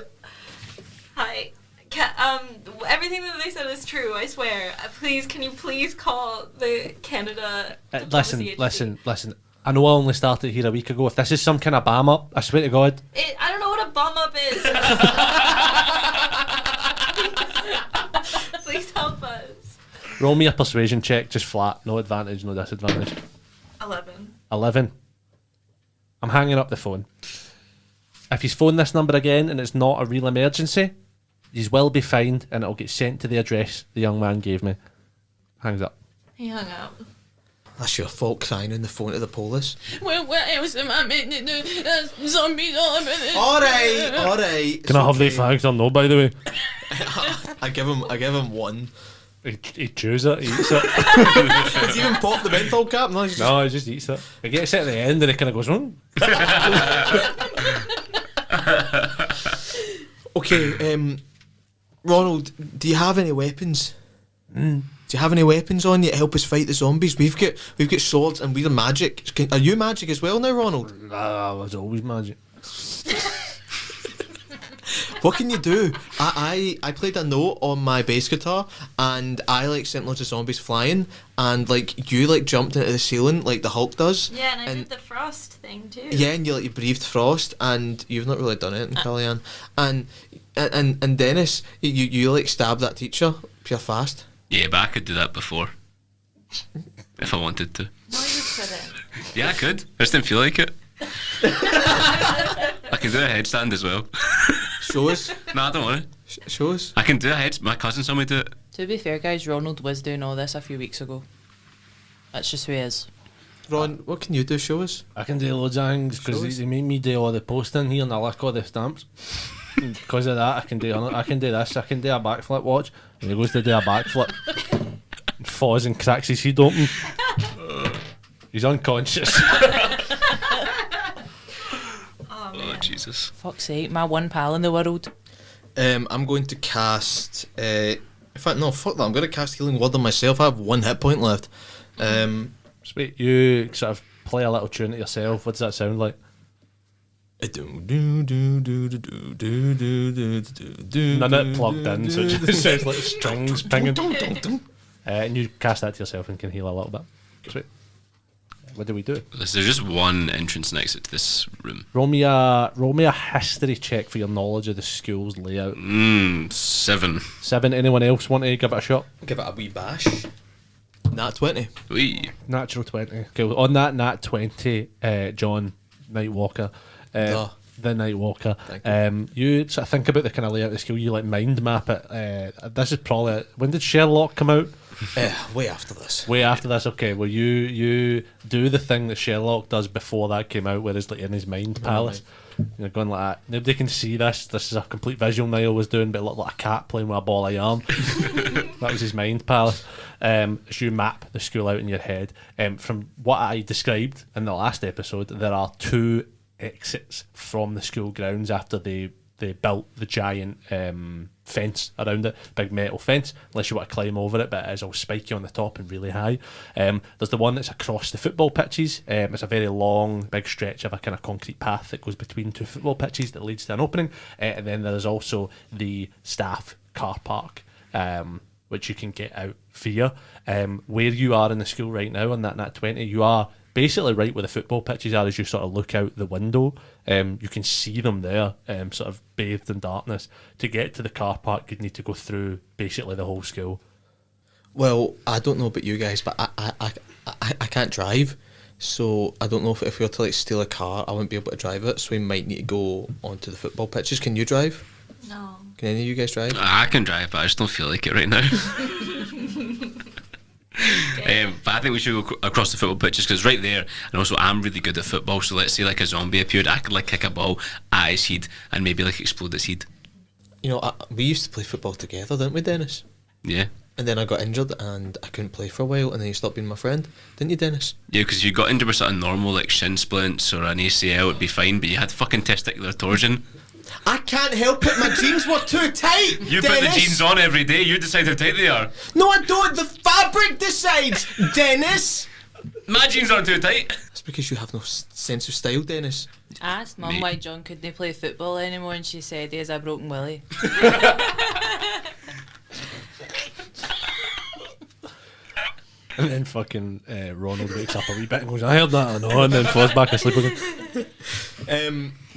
Speaker 5: Hi. Everything that they said is true, I swear. Please, can you please call the Canada diplomacy agency?
Speaker 1: Listen. I know I only started here a week ago. If this is some kind of bam up, I swear to God.
Speaker 5: I don't know what a bum up is. Please help us.
Speaker 1: Roll me a persuasion check, just flat, no advantage, no disadvantage.
Speaker 5: 11.
Speaker 1: 11. I'm hanging up the phone. If he's phoned this number again and it's not a real emergency, You will be fined, and it'll get sent to the address the young man gave me. Hangs up.
Speaker 5: He hung up.
Speaker 4: That's your fault crying on the phone to the police.
Speaker 3: Well, what else am I meant to do? Zombies all over this.
Speaker 4: Alright.
Speaker 1: Can I have the fags or no, by the way?
Speaker 4: I give him one.
Speaker 1: He chews it, he eats it.
Speaker 4: Does he even pop the menthol cap? No, he's just...
Speaker 1: No, he just eats it. He gets it at the end and he kind of goes,
Speaker 4: Okay, Ronald, do you have any weapons? Do you have any weapons on you to help us fight the zombies? We've got swords and we're magic. Are you magic as well now, Ronald?
Speaker 1: Nah, I was always magic.
Speaker 4: What can you do? I played a note on my bass guitar and I like sent loads of zombies flying and like you like jumped into the ceiling like the Hulk does.
Speaker 5: Yeah, and I did the frost thing too.
Speaker 4: Yeah, and you breathed frost and you've not really done it in Kellyanne. And Dennis, you like stabbed that teacher pure fast.
Speaker 2: Yeah, but I could do that before. If I wanted to.
Speaker 5: No, you couldn't.
Speaker 2: Yeah, I could. I just didn't feel like it. I can do a headstand as well.
Speaker 4: Show us.
Speaker 2: No, I don't want to.
Speaker 4: Show us.
Speaker 2: I can do a head. My cousin saw me do it.
Speaker 3: To be fair, guys, Ronald was doing all this a few weeks ago. That's just who he is.
Speaker 4: Ron, what can you do? Show us.
Speaker 1: I can do loads of things
Speaker 4: Show us.
Speaker 1: because they made me do all the posting here and I like all the stamps. Because of that, I can do this. I can do a backflip. Watch, and he goes to do a backflip, falls and cracks his head open. He's unconscious.
Speaker 2: Oh, Jesus.
Speaker 3: Fuck's sake, my one pal in the world.
Speaker 4: I'm going to cast. In fact, no, fuck that. I'm going to cast Healing Word on myself. I have 1 hit point left.
Speaker 1: Sweet, you sort of play a little tune to yourself. What does that sound like? None of it plugged in, so it just sounds like strings pinging. And you cast that to yourself and can heal a little bit. Sweet. What do we do?
Speaker 2: There's just one entrance and exit to this room.
Speaker 1: Roll me a history check for your knowledge of the school's layout.
Speaker 2: 7.
Speaker 1: 7. Anyone else want to give it a shot?
Speaker 4: Give it a wee bash. Nat 20.
Speaker 2: Wee.
Speaker 1: Natural 20. Okay, well, on that nat 20, John Nightwalker.
Speaker 4: Duh.
Speaker 1: The Nightwalker.
Speaker 4: Thank
Speaker 1: You sort of think about the kind of layout of the school. You like mind map it. This is probably when did Sherlock come out?
Speaker 4: Way after this.
Speaker 1: Way after this. Okay, well you do the thing that Sherlock does before that came out, where he's like in his mind palace. You're going like that. Nobody can see this. This is a complete visual Niall was doing, but it looked like a cat playing with a ball of yarn. That was his mind palace. As you map the school out in your head, from what I described in the last episode, there are 2 exits from the school grounds after they built the giant fence around it, big metal fence, unless you want to climb over it, but it is all spiky on the top and really high. There's the one that's across the football pitches. It's a very long, big stretch of a kind of concrete path that goes between 2 football pitches that leads to an opening. And then there's also the staff car park, which you can get out via. Where you are in the school right now on that nat 20, you are basically right where the football pitches are. As you sort of look out the window, you can see them there, sort of bathed in darkness. To get to the car park, you'd need to go through basically the whole school.
Speaker 4: Well, I don't know about you guys, but I can't drive, so I don't know if we were to like steal a car, I wouldn't be able to drive it. So we might need to go onto the football pitches. Can you drive?
Speaker 5: No.
Speaker 4: Can any of you guys drive?
Speaker 2: I can drive, but I just don't feel like it right now. But I think we should go across the football pitches because right there, and also I'm really good at football. So let's say like a zombie appeared, I could like kick a ball at his head and maybe like explode his head.
Speaker 4: You know, we used to play football together, didn't we, Dennis?
Speaker 2: Yeah.
Speaker 4: And then I got injured and I couldn't play for a while, and then you stopped being my friend, didn't you, Dennis?
Speaker 2: Yeah, because if you got injured with something normal like shin splints or an ACL, it'd be fine. But you had fucking testicular torsion.
Speaker 4: I can't help it. My jeans were too tight.
Speaker 2: You
Speaker 4: Dennis.
Speaker 2: put the jeans on every day. You decide how tight they are.
Speaker 4: No, I don't. The fabric decides, Dennis.
Speaker 2: My jeans aren't too tight.
Speaker 4: That's because you have no sense of style, Dennis.
Speaker 3: I asked Mum
Speaker 2: Mate.
Speaker 3: why John couldn't play football anymore, and she said he has a broken willy.
Speaker 1: And then fucking Ronald wakes up a wee bit and goes, I heard that, I know, and then falls back asleep again.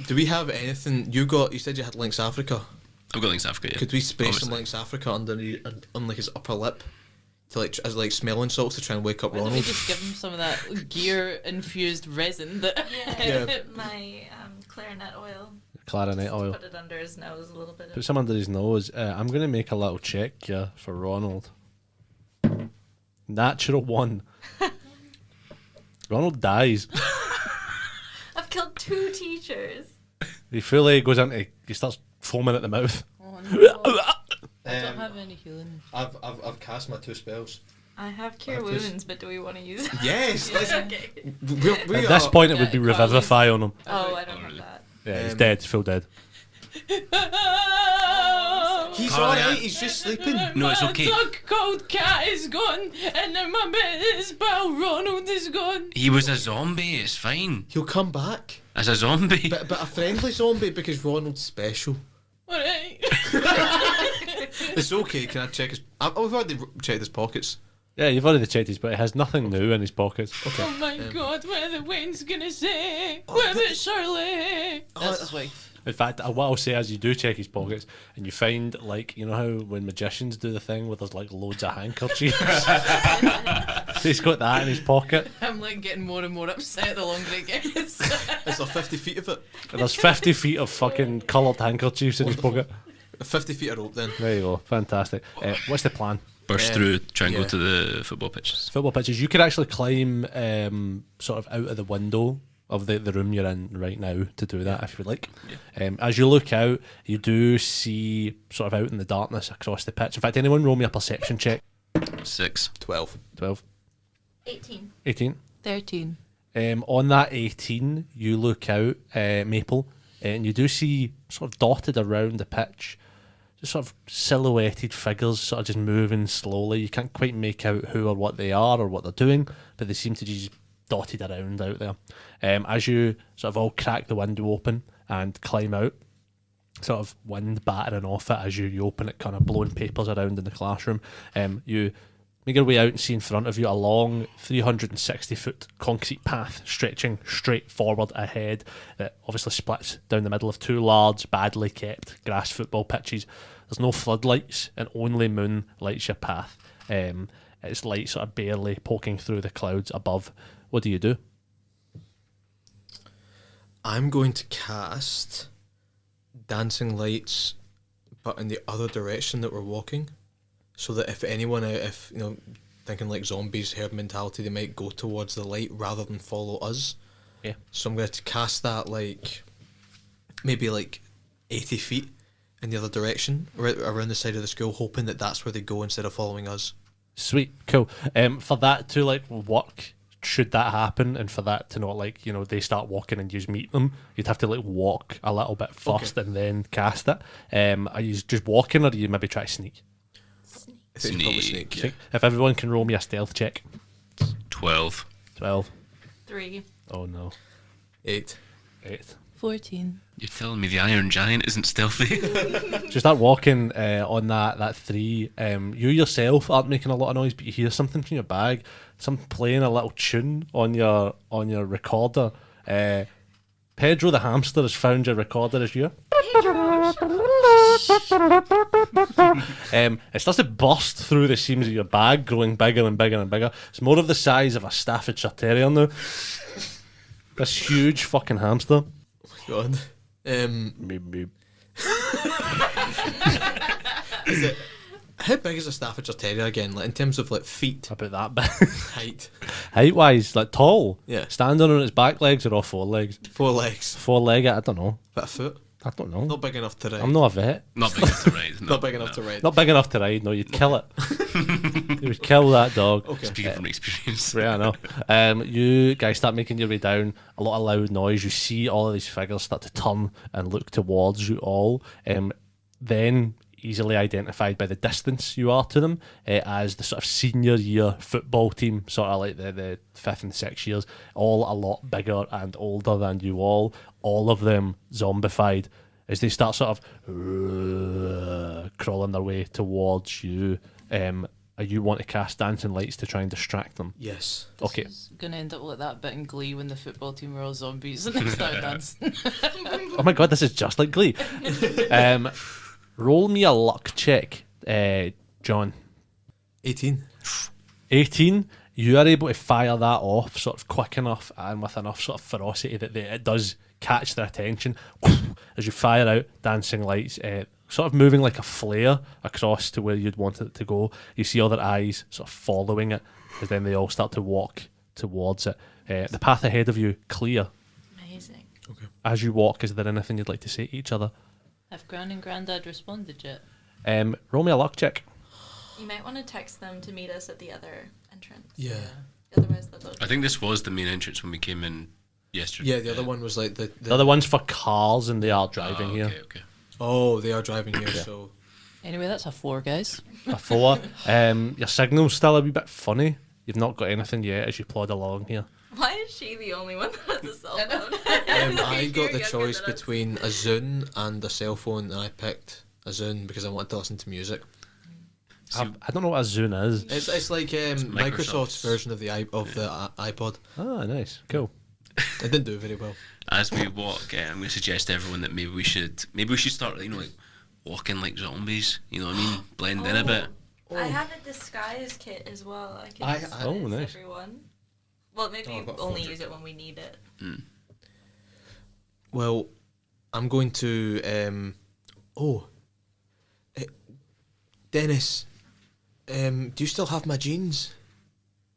Speaker 4: Do we have anything? You said you had Lynx Africa.
Speaker 2: I've got Links Africa, yeah.
Speaker 4: Could we spray some
Speaker 2: Obviously.
Speaker 4: Lynx Africa on like his upper lip to like as like smelling salts to try and wake up
Speaker 3: Why don't we
Speaker 4: Ronald?
Speaker 3: just give him some of that gear-infused resin that...
Speaker 4: Yeah.
Speaker 5: My clarinet oil.
Speaker 1: clarinet oil.
Speaker 5: Put it under his nose a little bit.
Speaker 1: Put some under his nose. I'm going to make a little check here for Ronald. Natural 1. Ronald dies.
Speaker 5: I've killed 2 teachers.
Speaker 1: He fully goes into. He starts foaming at the mouth.
Speaker 3: Oh, no. I don't have any healing.
Speaker 4: I've cast my 2 spells.
Speaker 5: I have cure wounds, but do we want to use it?
Speaker 4: Yes.
Speaker 5: Okay.
Speaker 1: At this point, it would be revivify on him.
Speaker 5: Oh, I don't have that.
Speaker 1: Yeah, he's dead. He's full dead.
Speaker 4: He's
Speaker 2: Carly,
Speaker 4: alright. He's just sleeping.
Speaker 2: No, it's okay.
Speaker 3: The cold cat is gone, and then my best pal Ronald is gone.
Speaker 2: He was a zombie. It's fine.
Speaker 4: He'll come back,
Speaker 2: As a zombie.
Speaker 4: but a friendly zombie because Ronald's special.
Speaker 3: Alright.
Speaker 4: It's okay. Can I check his? We've already checked his pockets.
Speaker 1: Yeah, you've already checked his, but he has nothing new in his pockets.
Speaker 4: Okay.
Speaker 3: Oh my god, what are the winds gonna say? What about Shirley? That's his wife.
Speaker 1: In fact, what I'll say is you do check his pockets and you find, like, you know how when magicians do the thing where there's like loads of handkerchiefs? He's got that in his pocket.
Speaker 3: I'm like getting more and more upset the longer it gets.
Speaker 4: Is there 50 feet of it?
Speaker 1: And there's 50 feet of fucking coloured handkerchiefs in his pocket.
Speaker 4: 50 feet of rope then.
Speaker 1: There you go. Fantastic. What's the plan?
Speaker 2: Burst through, try and
Speaker 4: yeah.
Speaker 2: go to the football pitches.
Speaker 1: Football pitches. You could actually climb sort of out of the window of the room you're in right now to do that if you like. As you look out, you do see sort of out in the darkness across the pitch. In fact, anyone roll me a perception check?
Speaker 2: 6.
Speaker 4: 12.
Speaker 1: 12.
Speaker 5: 18.
Speaker 1: 18.
Speaker 3: 13.
Speaker 1: On that 18, you look out, Maple, and you do see sort of dotted around the pitch, just sort of silhouetted figures sort of just moving slowly. You can't quite make out who or what they are or what they're doing, but they seem to just dotted around out there. As you sort of all crack the window open and climb out, sort of wind battering off it as you open it, kind of blowing papers around in the classroom, you make your way out and see in front of you a long 360-foot concrete path stretching straight forward ahead that obviously splits down the middle of 2 large, badly kept grass football pitches. There's no floodlights and only moon lights your path. It's light sort of barely poking through the clouds above. What do you do?
Speaker 4: I'm going to cast dancing lights, but in the other direction that we're walking, so that if anyone, if you know, thinking like zombies, herd mentality, they might go towards the light rather than follow us.
Speaker 1: Yeah.
Speaker 4: So I'm going to cast that like maybe like 80 feet in the other direction, right around the side of the school, hoping that that's where they go instead of following us.
Speaker 1: Sweet, cool. For that to like work, should that happen, and for that to not like, you know, they start walking and you just meet them, you'd have to like walk a little bit first and then cast it. Are you just walking, or do you maybe try to sneak?
Speaker 4: I think it's probably
Speaker 2: Sneak.
Speaker 4: sneak.
Speaker 1: If everyone can roll me a stealth check.
Speaker 2: 12.
Speaker 1: 12.
Speaker 5: 3.
Speaker 1: Oh no.
Speaker 4: 8.
Speaker 1: 8.
Speaker 3: 14.
Speaker 2: You're telling me the Iron Giant isn't stealthy?
Speaker 1: So you start walking on that 3. You yourself aren't making a lot of noise, but you hear something from your bag. Some playing a little tune on your recorder. Pedro the hamster has found your recorder as you. It starts to burst through the seams of your bag, growing bigger and bigger and bigger. It's more of the size of a Staffordshire Terrier now. This huge fucking hamster.
Speaker 4: God.
Speaker 1: Meep, meep.
Speaker 4: Is it? How big is a Staffordshire Terrier again? Like in terms of like feet,
Speaker 1: About that big.
Speaker 4: height,
Speaker 1: Height wise, like tall.
Speaker 4: Yeah.
Speaker 1: Standing on its back legs or off 4 legs?
Speaker 4: 4 legs,
Speaker 1: 4 legged, I don't know.
Speaker 4: about a foot.
Speaker 1: I don't know.
Speaker 4: Not big enough to ride.
Speaker 1: I'm not a vet.
Speaker 2: Not big enough to ride. No,
Speaker 4: Not big enough to ride.
Speaker 1: Not big enough to ride, no, you'd kill it. You would kill that dog.
Speaker 4: Okay.
Speaker 2: Speaking from experience.
Speaker 1: Right, I know. You guys start making your way down, a lot of loud noise. You see all of these figures start to turn and look towards you all. Then, easily identified by the distance you are to them, as the sort of senior year football team, sort of like the 5th and 6th years, all a lot bigger and older than you all of them zombified, as they start sort of crawling their way towards you. You want to cast dancing lights to try and distract them.
Speaker 4: Yes.
Speaker 1: Okay.
Speaker 3: It's gonna end up like that bit in Glee when the football team were all zombies and they started dancing.
Speaker 1: Oh my god, this is just like Glee. Roll me a luck check, John.
Speaker 4: 18.
Speaker 1: 18. you are able to fire that off sort of quick enough and with enough sort of ferocity that it does catch their attention. As you fire out dancing lights, sort of moving like a flare across to where you'd want it to go. You see other eyes sort of following it, as then they all start to walk towards it. The path ahead of you, clear.
Speaker 5: Amazing.
Speaker 4: Okay.
Speaker 1: As you walk, is there anything you'd like to say to each other?
Speaker 3: Have Gran and Grandad responded yet?
Speaker 1: Roll me a luck check.
Speaker 5: You might want to text them to meet us at the other entrance.
Speaker 4: Yeah.
Speaker 5: Otherwise, they'll
Speaker 2: I think this was the main entrance when we came in yesterday.
Speaker 4: Yeah, the other one was like the
Speaker 1: The other one's for cars, and they are driving here.
Speaker 2: Okay.
Speaker 4: Oh, they are driving here, so
Speaker 3: Anyway, that's a 4, guys.
Speaker 1: A 4. Your signal's still a wee bit funny. You've not got anything yet as you plod along here.
Speaker 5: Why is she the only one that has a cell phone?
Speaker 4: I got the
Speaker 5: You're
Speaker 4: choice
Speaker 5: younger than us.
Speaker 4: between a Zune and a cell phone, and I picked a Zune because I wanted to listen to music.
Speaker 1: I don't know what a Zune is.
Speaker 4: It's like Microsoft's
Speaker 2: Microsoft's-
Speaker 4: version of the iPod.
Speaker 1: Ah, nice. Cool.
Speaker 4: It didn't do very well.
Speaker 2: As we walk, I'm going to suggest to everyone that maybe we should start, like walking like zombies. You know what I mean? Blend in a bit.
Speaker 5: I have a disguise kit as well. I can
Speaker 4: I-
Speaker 5: disguise
Speaker 1: oh, nice.
Speaker 5: everyone. Well, maybe
Speaker 4: Oh, I've got
Speaker 5: only
Speaker 4: Forger.
Speaker 5: use it when we need it.
Speaker 4: Well, I'm going to. Dennis, do you still have my jeans?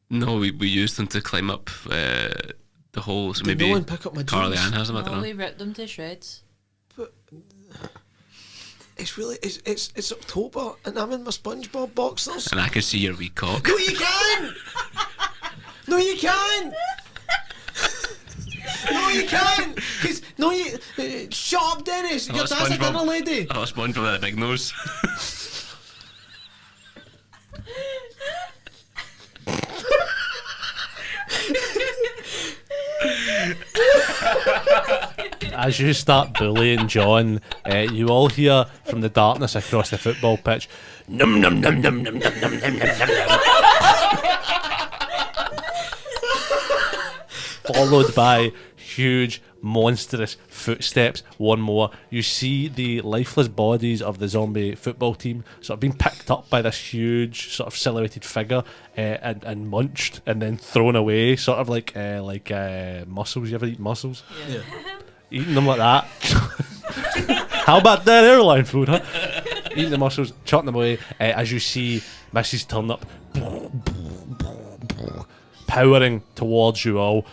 Speaker 2: No, we used them to climb up the hole. So
Speaker 4: Did
Speaker 2: maybe
Speaker 4: no one pick up my jeans?
Speaker 2: Carly Ann has them. I
Speaker 3: No,
Speaker 2: don't know.
Speaker 3: we ripped them to shreds.
Speaker 4: It's really it's October and I'm in my SpongeBob boxers.
Speaker 2: And I can see your wee cock.
Speaker 4: No, you can't. No, you can't. No, you can't. Cause no, you shut up, Dennis.
Speaker 2: Oh,
Speaker 4: Your dad's a dinner lady.
Speaker 2: Oh, SpongeBob with a big nose.
Speaker 1: As you start bullying John, you all hear from the darkness across the football pitch, num num num num num num num num num num. Followed by huge, monstrous footsteps. One more. You see the lifeless bodies of the zombie football team sort of being picked up by this huge, sort of silhouetted figure and munched and then thrown away, sort of like mussels. You ever eat mussels?
Speaker 4: Yeah.
Speaker 1: Eating them like that. How about that airline food, huh? Eating the mussels, chopping them away, as you see Mrs. Turnip powering towards you all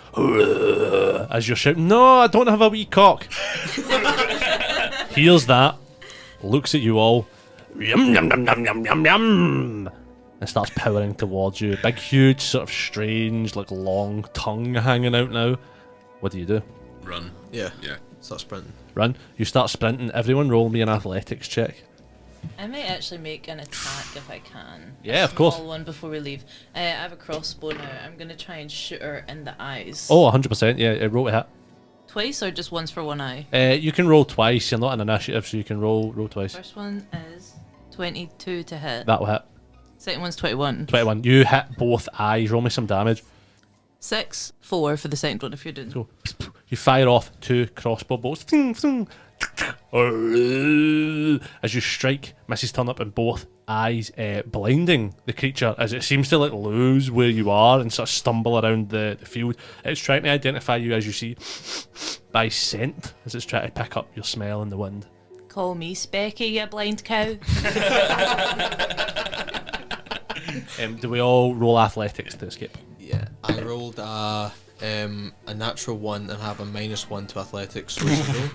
Speaker 1: as you're shouting, "No, I don't have a wee cock." Hears that, looks at you all, yum yum yum yum yum yum yum, and starts powering towards you. Big, huge, sort of strange, like long tongue hanging out now. What do?
Speaker 2: Run.
Speaker 4: Yeah.
Speaker 2: Yeah.
Speaker 4: Start sprinting.
Speaker 1: Run. You start sprinting. Everyone roll me an athletics check.
Speaker 3: I might actually make an attack if I can.
Speaker 1: Yeah,
Speaker 3: A
Speaker 1: of course.
Speaker 3: small one before we leave. I have a crossbow now. I'm going to try and shoot her in the eyes.
Speaker 1: Oh, 100%. Yeah, roll to hit.
Speaker 3: Twice or just once for one eye?
Speaker 1: You can roll twice. You're not an initiative, so you can roll twice.
Speaker 3: First one is 22 to hit.
Speaker 1: That'll hit.
Speaker 3: Second one's 21.
Speaker 1: 21. You hit both eyes. Roll me some damage.
Speaker 3: 6, 4 for the second one if you're doing.
Speaker 1: So you fire off 2 crossbow bolts. As you strike Mrs. Turnip in both eyes, blinding the creature as it seems to like lose where you are and sort of stumble around the field. It's trying to identify you, as you see, by scent, as it's trying to pick up your smell in the wind.
Speaker 3: Call me Specky, you blind cow.
Speaker 1: Do we all roll athletics to escape?
Speaker 4: Yeah. I rolled a natural 1 and have a -1 to athletics. So it's no.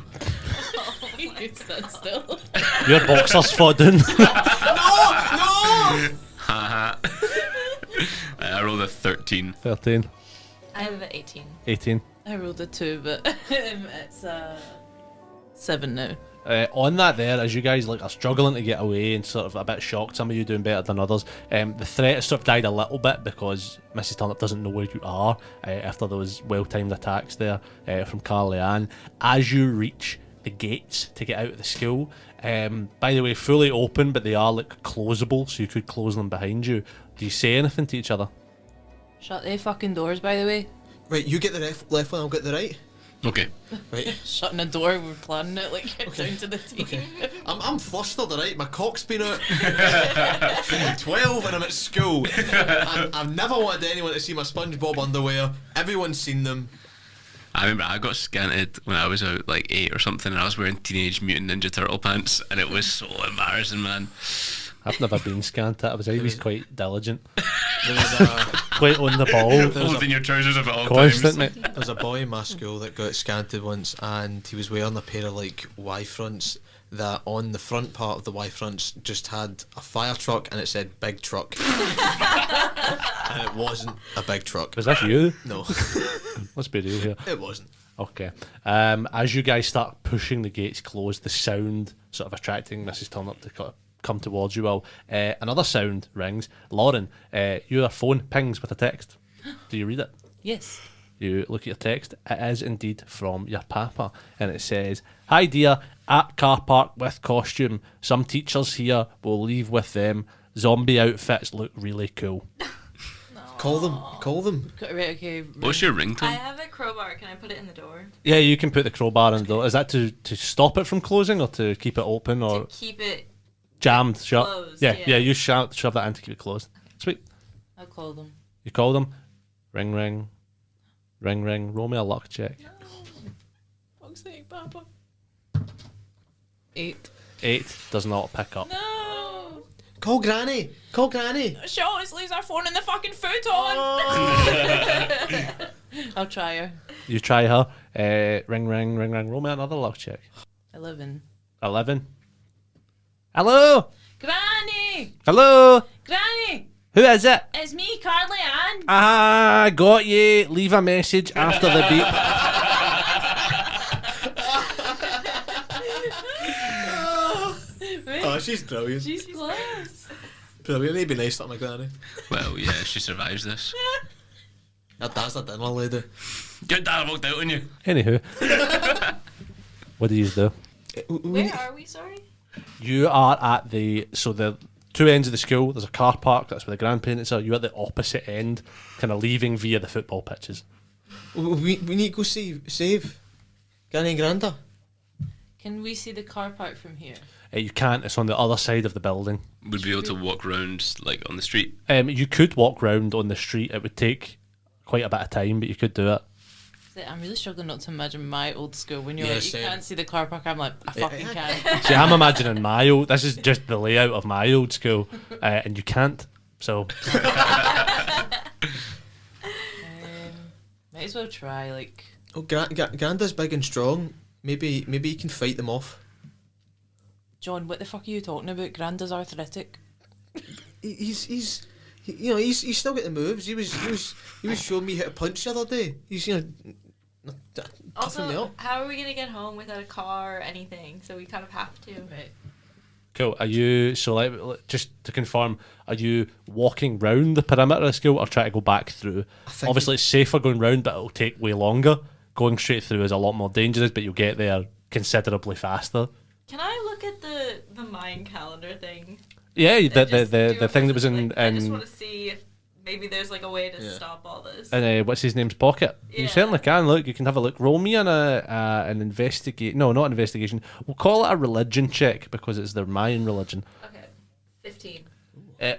Speaker 3: You stand still.
Speaker 1: Your boxer's fought down.
Speaker 2: I rolled a 13.
Speaker 1: 13,
Speaker 5: I have an 18.
Speaker 1: 18.
Speaker 3: I rolled a 2, but it's 7 now.
Speaker 1: On that there, as you guys like are struggling to get away and sort of a bit shocked, some of you doing better than others, the threat has sort of died a little bit because Mrs. Turnip doesn't know where you are after those well-timed attacks there from Carly Ann. As you reach the gates to get out of the school, by the way, fully open, but they are like closable, so you could close them behind you. Do you say anything to each other?
Speaker 3: Shut the fucking doors, by the way.
Speaker 4: Right, you get the left one, I'll get the right.
Speaker 2: Okay.
Speaker 4: Right.
Speaker 3: Shutting a door, we're planning it like down to the T.
Speaker 4: I'm flustered, alright? My cock's been out. I'm 12 and I'm at school. I've never wanted anyone to see my SpongeBob underwear. Everyone's seen them.
Speaker 2: I remember I got scanted when I was out like 8 or something, and I was wearing Teenage Mutant Ninja Turtle pants, and it was so embarrassing, man.
Speaker 1: I've never been scanned at. I was always quite diligent.
Speaker 4: There was a,
Speaker 1: Quite on the ball.
Speaker 2: Holding your trousers up at all
Speaker 1: Constant,
Speaker 2: times.
Speaker 1: mate.
Speaker 4: there was a boy in my school that got scanted once, and he was wearing a pair of like Y-fronts that on the front part of the Y-fronts just had a fire truck and it said big truck. And it wasn't a big truck.
Speaker 1: Was that you?
Speaker 4: No,
Speaker 1: Let's be real here.
Speaker 4: it wasn't.
Speaker 1: Okay. As you guys start pushing the gates closed, the sound sort of attracting Mrs. Turnup to come towards you. Well, another sound rings. Lauren, your phone pings with a text. Do you read it?
Speaker 3: Yes.
Speaker 1: You look at your text. It is indeed from your papa, and it says, "Hi dear, at car park with costume. Some teachers here will leave with them. Zombie outfits look really cool."
Speaker 4: Call them.
Speaker 3: Right, okay.
Speaker 2: What's your
Speaker 5: I
Speaker 2: ringtone?
Speaker 5: have a crowbar. Can I put it in the door?
Speaker 1: Yeah, you can put the crowbar in the door. Is that to stop it from closing or to keep it open or
Speaker 5: To keep it.
Speaker 1: jammed shut?
Speaker 5: Closed,
Speaker 1: yeah,
Speaker 5: yeah.
Speaker 1: you shove that in to keep it closed. Sweet.
Speaker 3: I'll call them.
Speaker 1: You call them. Ring, ring. Ring, ring. Roll me a luck check.
Speaker 3: Fuck's sake, Papa. 8.
Speaker 1: 8 does not pick up.
Speaker 3: No!
Speaker 4: Call Granny. Call Granny.
Speaker 3: She always leaves her phone in the fucking futon! I'll try her.
Speaker 1: You try her. Ring, ring, ring, ring. Roll me another luck check.
Speaker 3: 11.
Speaker 1: 11. Hello?
Speaker 3: Granny!
Speaker 1: Hello?
Speaker 3: Granny!
Speaker 1: Who is it?
Speaker 3: It's me, Carly Ann.
Speaker 1: Ah, got you. Leave a message after the beep.
Speaker 4: Oh, she's brilliant.
Speaker 3: She's close.
Speaker 4: Brilliant. It'd be nice to my granny.
Speaker 2: Well, yeah, she survives this.
Speaker 4: Her dad's a dinner lady.
Speaker 2: Your dad walked out on you.
Speaker 1: Anywho. What do you do?
Speaker 5: Where are we? Sorry.
Speaker 1: You are at the two ends of the school. There's a car park. That's where the grandparents are. You're at the opposite end, kind of leaving via the football pitches.
Speaker 4: We need to go save Granny and Granda.
Speaker 3: Can we see the car park from here?
Speaker 1: You can't. It's on the other side of the building.
Speaker 2: Would be able to walk around like on the street.
Speaker 1: You could walk round on the street. It would take quite a bit of time, but you could do it.
Speaker 3: See, I'm really struggling not to imagine my old school. When you're
Speaker 4: Yeah,
Speaker 3: like, you
Speaker 4: same.
Speaker 3: can't see the car park, I'm like, I fucking can.
Speaker 1: See, I'm imagining my old. This is just the layout of my old school, and you can't. So
Speaker 3: Might as well try, like...
Speaker 4: Oh, Granda's big and strong. Maybe you can fight them off.
Speaker 3: John, what the fuck are you talking about? Granda's arthritic.
Speaker 4: He's still got the moves. He was showing me how to punch the other day. He's toughing me
Speaker 5: Also,
Speaker 4: up.
Speaker 5: how are we gonna get home without a car or anything? So we kind of have to.
Speaker 3: Right.
Speaker 1: cool. Are you just to confirm? Are you walking round the perimeter of the school or trying to go back through?
Speaker 4: think
Speaker 1: Obviously, it's safer going round, but it'll take way longer. Going straight through is a lot more dangerous, but you'll get there considerably faster.
Speaker 5: Can I look at the Mayan calendar thing?
Speaker 1: Yeah,
Speaker 5: And just do
Speaker 1: the
Speaker 5: a
Speaker 1: thing that was
Speaker 5: person, like, I just
Speaker 1: in
Speaker 5: want to see if maybe there's like a way to
Speaker 4: Yeah.
Speaker 5: stop all this.
Speaker 1: what's his name's pocket. You
Speaker 5: Yeah.
Speaker 1: certainly can. Look, you can have a look. Roll me on an investigate. No, not an investigation. We'll call it a religion check because it's their Mayan religion.
Speaker 5: Okay, 15.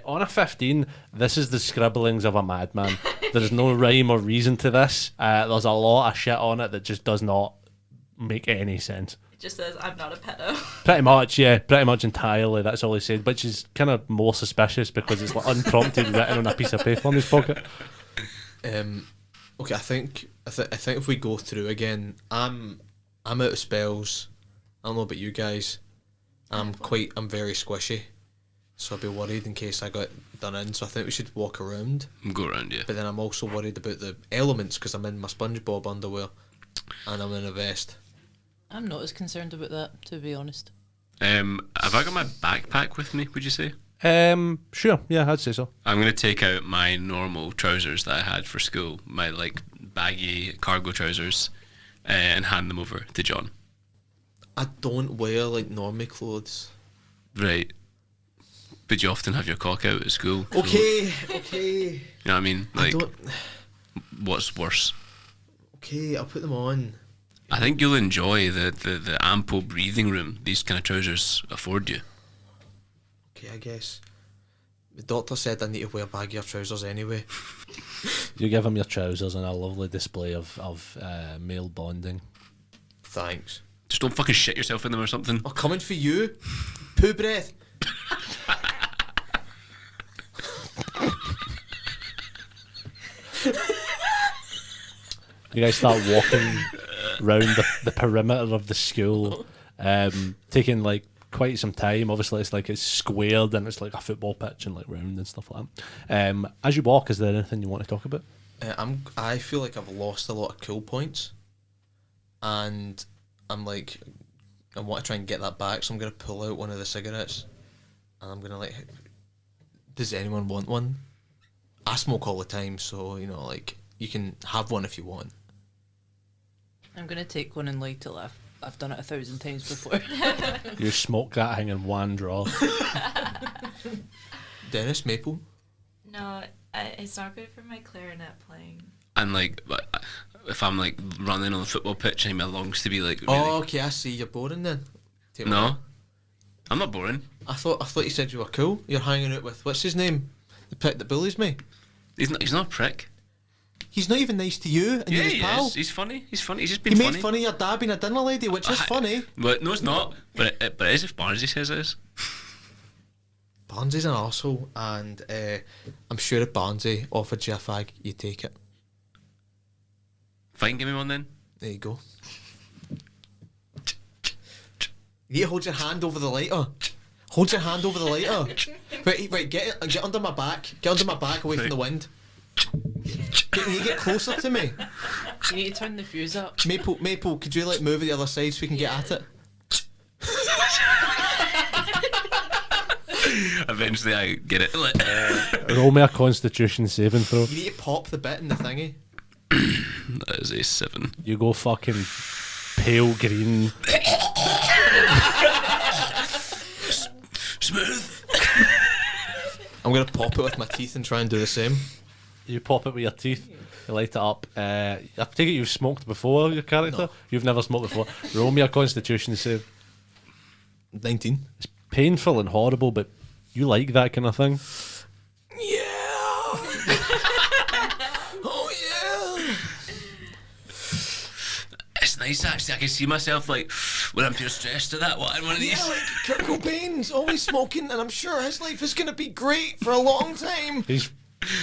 Speaker 1: On a 15, this is the scribblings of a madman. There's no rhyme or reason to this. There's a lot of shit on it that just does not make any sense.
Speaker 5: It just says I'm not a pedo.
Speaker 1: Pretty much, yeah, pretty much entirely. That's all he said, which is kind of more suspicious because it's like unprompted written on a piece of paper in his pocket.
Speaker 4: Okay, I think if we go through again, I'm out of spells. I don't know about you guys. I'm very squishy, so I'd be worried in case I got done in. So I think we should walk around.
Speaker 2: Go around, yeah.
Speaker 4: But then I'm also worried about the elements because I'm in my SpongeBob underwear and I'm in a vest.
Speaker 3: I'm not as concerned about that, to be honest.
Speaker 2: Have I got my backpack with me, would you say?
Speaker 1: Sure, yeah, I'd say so.
Speaker 2: I'm going to take out my normal trousers that I had for school, my like baggy cargo trousers, and hand them over to John.
Speaker 4: I don't wear like normie clothes.
Speaker 2: Right. But you often have your cock out at school. so-
Speaker 4: Okay.
Speaker 2: You know what I mean? Like,
Speaker 4: I don't.
Speaker 2: what's worse?
Speaker 4: Okay, I'll put them on.
Speaker 2: I think you'll enjoy the ample breathing room these kind of trousers afford you.
Speaker 4: Okay, I guess. The doctor said I need to wear baggier trousers anyway.
Speaker 1: You give him your trousers and a lovely display of male bonding.
Speaker 4: Thanks.
Speaker 2: Just don't fucking shit yourself in them or something.
Speaker 4: I'm coming for you. Poo breath.
Speaker 1: You guys start walking round the perimeter of the school, taking like quite some time. Obviously, it's squared and it's like a football pitch and like round and stuff like that. As you walk, is there anything you want to talk about?
Speaker 4: I feel like I've lost a lot of cool points, and I want to try and get that back. So I'm gonna pull out one of the cigarettes, and I'm gonna does anyone want one? I smoke all the time, so you can have one if you want.
Speaker 3: I'm gonna take one and light it. I've done it 1,000 times before.
Speaker 1: You smoke that thing in one draw.
Speaker 4: Dennis Maple.
Speaker 5: No, it's not good for my clarinet playing.
Speaker 2: And like, if I'm like running on the football pitch and my lungs to be like, really,
Speaker 4: Oh, okay, I see. You're boring then. Take me
Speaker 2: no,
Speaker 4: back.
Speaker 2: I'm not boring.
Speaker 4: I thought you said you were cool. You're hanging out with what's his name? The prick that bullies me.
Speaker 2: He's not a prick.
Speaker 4: He's not even nice to you, and
Speaker 2: Yeah,
Speaker 4: you're his
Speaker 2: he
Speaker 4: pal.
Speaker 2: is. He's funny. He's just
Speaker 4: He
Speaker 2: been
Speaker 4: made
Speaker 2: funny.
Speaker 4: fun of your dad being a dinner lady, which is funny.
Speaker 2: But no, it's not. But it is if Barnesy says it is.
Speaker 4: Barnsley's an arsehole, and I'm sure if Barnsley offered you a fag, you'd take it.
Speaker 2: Fine, give me one then.
Speaker 4: There you go. You need to hold your hand over the lighter. Hold your hand over the lighter. Right, get under my back. Get under my back away from the wind. Can you get closer to me?
Speaker 3: You need to turn the fuse up.
Speaker 4: Maple, could you move to the other side so we can get at it?
Speaker 2: Eventually, I get it.
Speaker 1: Roll me a Constitution saving throw.
Speaker 4: You need to pop the bit in the thingy.
Speaker 2: That is a 7.
Speaker 1: You go fucking pale green.
Speaker 2: Smooth.
Speaker 4: I'm gonna pop it with my teeth and try and do the same.
Speaker 1: You pop it with your teeth. You light it up. I take it you've smoked before, your character?
Speaker 4: No.
Speaker 1: You've never smoked before. Roll me a Constitution save.
Speaker 4: 19.
Speaker 1: It's painful and horrible, but you like that kind of thing.
Speaker 4: Yeah. Oh yeah.
Speaker 2: It's nice actually. I can see myself like when I'm too stressed to that one of these.
Speaker 4: Yeah, like Kurt Cobain's always smoking, and I'm sure his life is gonna be great for a long time.
Speaker 1: He's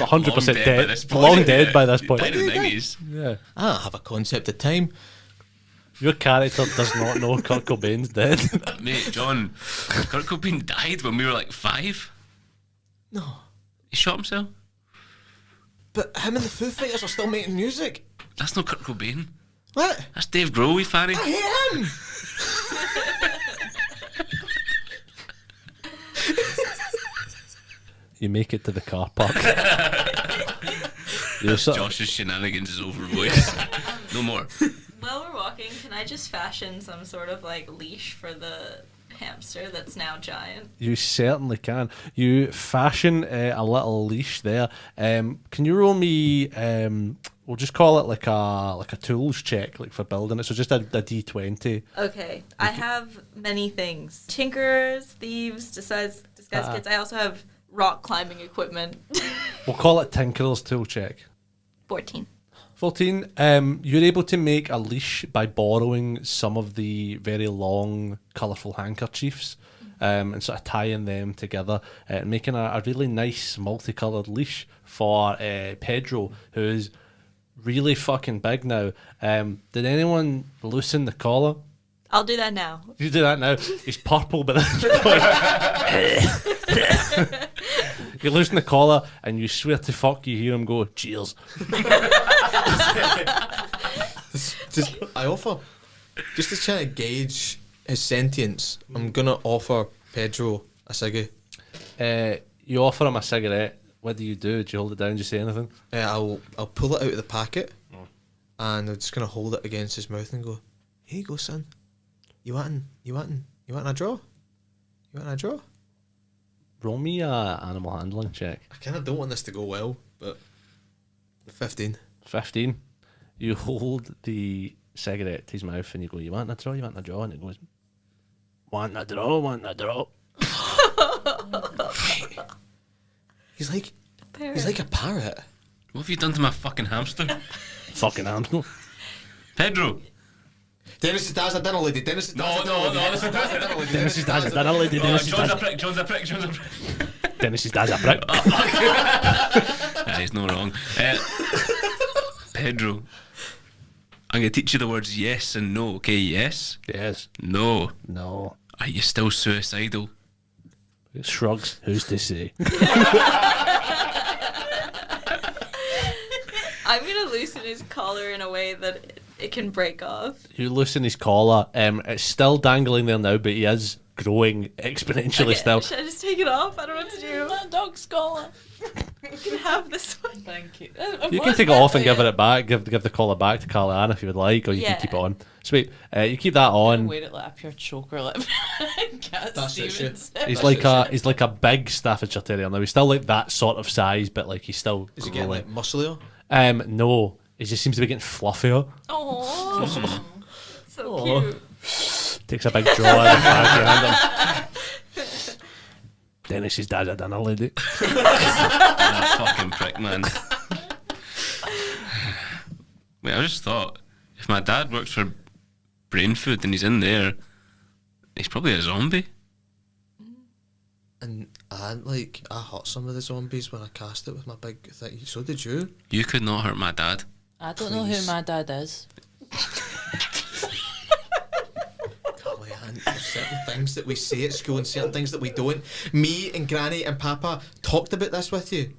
Speaker 2: Long
Speaker 1: 100%
Speaker 2: dead by
Speaker 1: dead.
Speaker 2: this point.
Speaker 1: Long dead by this point.
Speaker 2: Died in the
Speaker 4: Did he?
Speaker 2: 90s.
Speaker 1: Yeah.
Speaker 4: I don't have a concept of time.
Speaker 1: Your character does not know Kurt Cobain's dead.
Speaker 2: Mate, John, Kurt Cobain died when we were like 5.
Speaker 4: No,
Speaker 2: He shot himself.
Speaker 4: but him and the Foo Fighters are still making music.
Speaker 2: That's not Kurt Cobain.
Speaker 4: What?
Speaker 2: That's Dave Grohl, we fanny.
Speaker 4: I hate him.
Speaker 1: You make it to the car park. You're sort of-
Speaker 2: Josh's shenanigans is over, boys. No more.
Speaker 5: While we're walking, can I just fashion some sort of leash for the hamster that's now giant?
Speaker 1: You certainly can. You fashion a little leash there. Can you roll me? We'll just call it like a tools check, like for building it. So just a D20.
Speaker 5: Okay, I have many things: tinkerers, thieves, disguise kids. I also have rock climbing equipment.
Speaker 1: We'll call it Tinkerer's tool check.
Speaker 5: 14.
Speaker 1: 14. You're able to make a leash by borrowing some of the very long, colourful handkerchiefs and sort of tying them together and making a really nice multicoloured leash for Pedro, who's really fucking big now. Did anyone loosen the collar?
Speaker 5: I'll do that now.
Speaker 1: You do that now. He's purple, but you loosen the collar and you swear to fuck you hear him go, cheers.
Speaker 4: I offer, just to try to gauge his sentience, I'm gonna offer Pedro a ciggy.
Speaker 1: You offer him a cigarette. What do? Do you hold it down? Do you say anything?
Speaker 4: I'll pull it out of the packet, and I'm just gonna hold it against his mouth and go, "Here you go, son. You want a draw? You want a draw?"
Speaker 1: Roll me a animal handling check.
Speaker 4: I kind of don't want this to go well, but 15.
Speaker 1: 15. You hold the cigarette to his mouth, and you go, "You want a draw? You want a draw?" And he goes, "Want a draw? Want a draw?"
Speaker 4: He's like a parrot.
Speaker 2: What have you done to my fucking hamster?
Speaker 1: Fucking hamster.
Speaker 2: Pedro.
Speaker 4: Dennis's dad's a dinner lady. Dennis's dad's a dinner lady.
Speaker 2: Dennis's dad's a dinner lady.
Speaker 1: Dennis's dad's a dinner lady. Dennis's
Speaker 2: John's a
Speaker 1: dad's
Speaker 2: prick. John's a prick. John's a prick.
Speaker 1: Dennis's dad's a prick.
Speaker 2: He's not wrong. Pedro. I'm going to teach you the words yes and no, okay? Yes?
Speaker 1: Yes.
Speaker 2: No.
Speaker 1: No.
Speaker 2: Are you still suicidal?
Speaker 1: Shrugs. Who's to say?
Speaker 5: I'm gonna loosen his collar in a way that it can break off.
Speaker 1: You loosen his collar. It's still dangling there now, but he is growing exponentially
Speaker 5: Okay,
Speaker 1: still.
Speaker 5: should I just take it off? I don't know what to do.
Speaker 3: My dog's collar.
Speaker 5: You can have this one.
Speaker 3: Thank you.
Speaker 1: You can take it off and give it back. Give the collar back to Carl-Anne if you would like, or you
Speaker 5: Yeah.
Speaker 1: can keep it on. Sweet. You keep that on.
Speaker 3: Wear it like a pure choker, like Cat
Speaker 4: That's it,
Speaker 3: Stevens.
Speaker 1: He's like a big Staffordshire Terrier now. He's still like that sort of size, but like he's still
Speaker 4: Is he getting
Speaker 1: growing.
Speaker 4: like musclier?
Speaker 1: No, he just seems to be getting fluffier.
Speaker 5: Oh, so
Speaker 1: Aw.
Speaker 5: cute.
Speaker 1: Takes a big jaw out of the bag behind him. Dennis's dad's a dinner lady.
Speaker 2: That fucking prick, man. Wait, I just thought, if my dad works for Brain Food and he's in there, he's probably a zombie.
Speaker 4: And I hurt some of the zombies when I cast it with my big thing. So did you?
Speaker 2: You could not hurt my dad.
Speaker 3: I don't know who
Speaker 4: Please.
Speaker 3: my dad is.
Speaker 4: Man, there's certain things that we say at school and certain things that we don't. Me and Granny and Papa talked about this with you.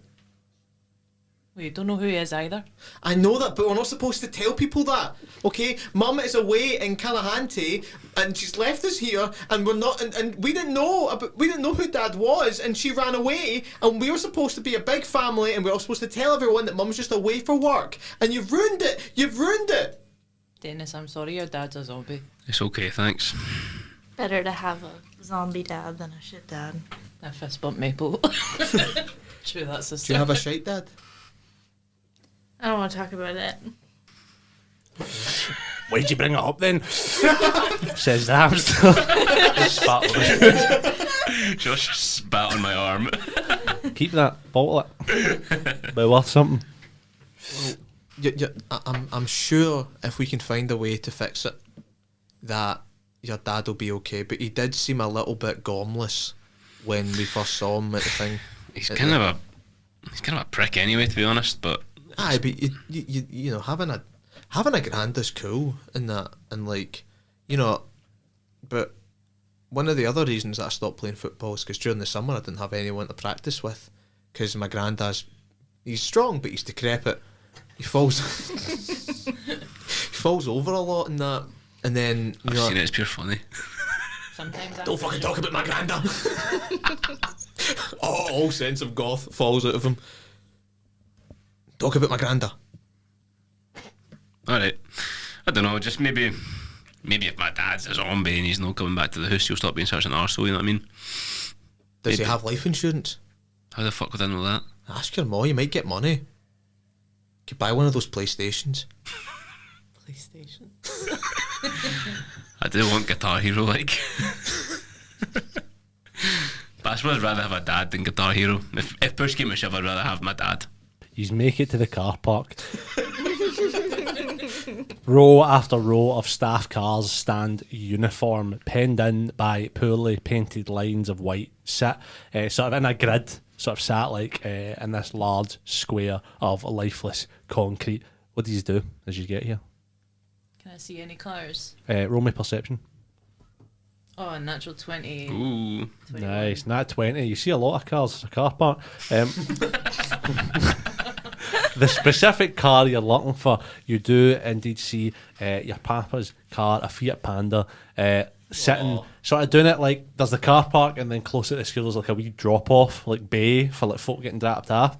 Speaker 3: Well, you don't know who he is either.
Speaker 4: I know that, but we're not supposed to tell people that. Okay, Mum is away in Callahante, and she's left us here, and we're not, and we didn't know who Dad was, and she ran away, and we were supposed to be a big family, and we were supposed to tell everyone that Mum's just away for work, and you've ruined it. You've ruined it.
Speaker 3: Dennis, I'm sorry your dad's a zombie.
Speaker 2: It's okay, thanks.
Speaker 5: Better to have a zombie dad than a shit dad.
Speaker 3: I fist bump Maple. True, that's the
Speaker 4: Do you have a shite dad?
Speaker 5: I don't want to talk about it.
Speaker 1: Why'd you bring it up then? Says the hamster. Spat on it.
Speaker 2: Josh just spat on my arm.
Speaker 1: Keep that, bottle it. Be worth something.
Speaker 4: I'm sure if we can find a way to fix it, that your dad will be okay. But he did seem a little bit gormless when we first saw him at the thing.
Speaker 2: He's kind of a prick anyway, to be honest. But
Speaker 4: Aye, but you know, having a grand is cool and that, and like, you know, but one of the other reasons that I stopped playing football is because during the summer I didn't have anyone to practice with, because my granddad's, he's strong but he's decrepit. He falls over a lot and that, and then you
Speaker 2: I've
Speaker 4: know,
Speaker 2: seen it, it's pure funny.
Speaker 3: Sometimes
Speaker 4: don't fucking talk about my granddad. All sense of goth falls out of him. Talk about my granddad.
Speaker 2: Alright. I don't know, just maybe if my dad's a zombie and he's not coming back to the house, he'll stop being such an arsehole, you know what I mean?
Speaker 4: Does he
Speaker 2: Maybe.
Speaker 4: have life insurance?
Speaker 2: How the fuck would I know that?
Speaker 4: Ask your mom, you might get money. Could buy one of those PlayStations.
Speaker 3: PlayStation.
Speaker 2: I do want Guitar Hero, like. But I suppose I'd rather have a dad than Guitar Hero. If push came to shove, I'd rather have my dad.
Speaker 1: You make it to the car park. Row after row of staff cars stand uniform, penned in by poorly painted lines of white, sit sort of in a grid, sort of sat like in this large square of lifeless concrete. What do you do as you get here?
Speaker 3: Can I see any cars?
Speaker 1: Roll me perception.
Speaker 3: Oh, a natural 20.
Speaker 2: Ooh.
Speaker 3: 21.
Speaker 1: Nice, nat 20. You see a lot of cars. It's a car park. The specific car you're looking for, you do indeed see your papa's car, a Fiat Panda, sitting, sort of doing it like there's the car park, and then close to the school there's like a wee drop off, like bay for like folk getting dropped off.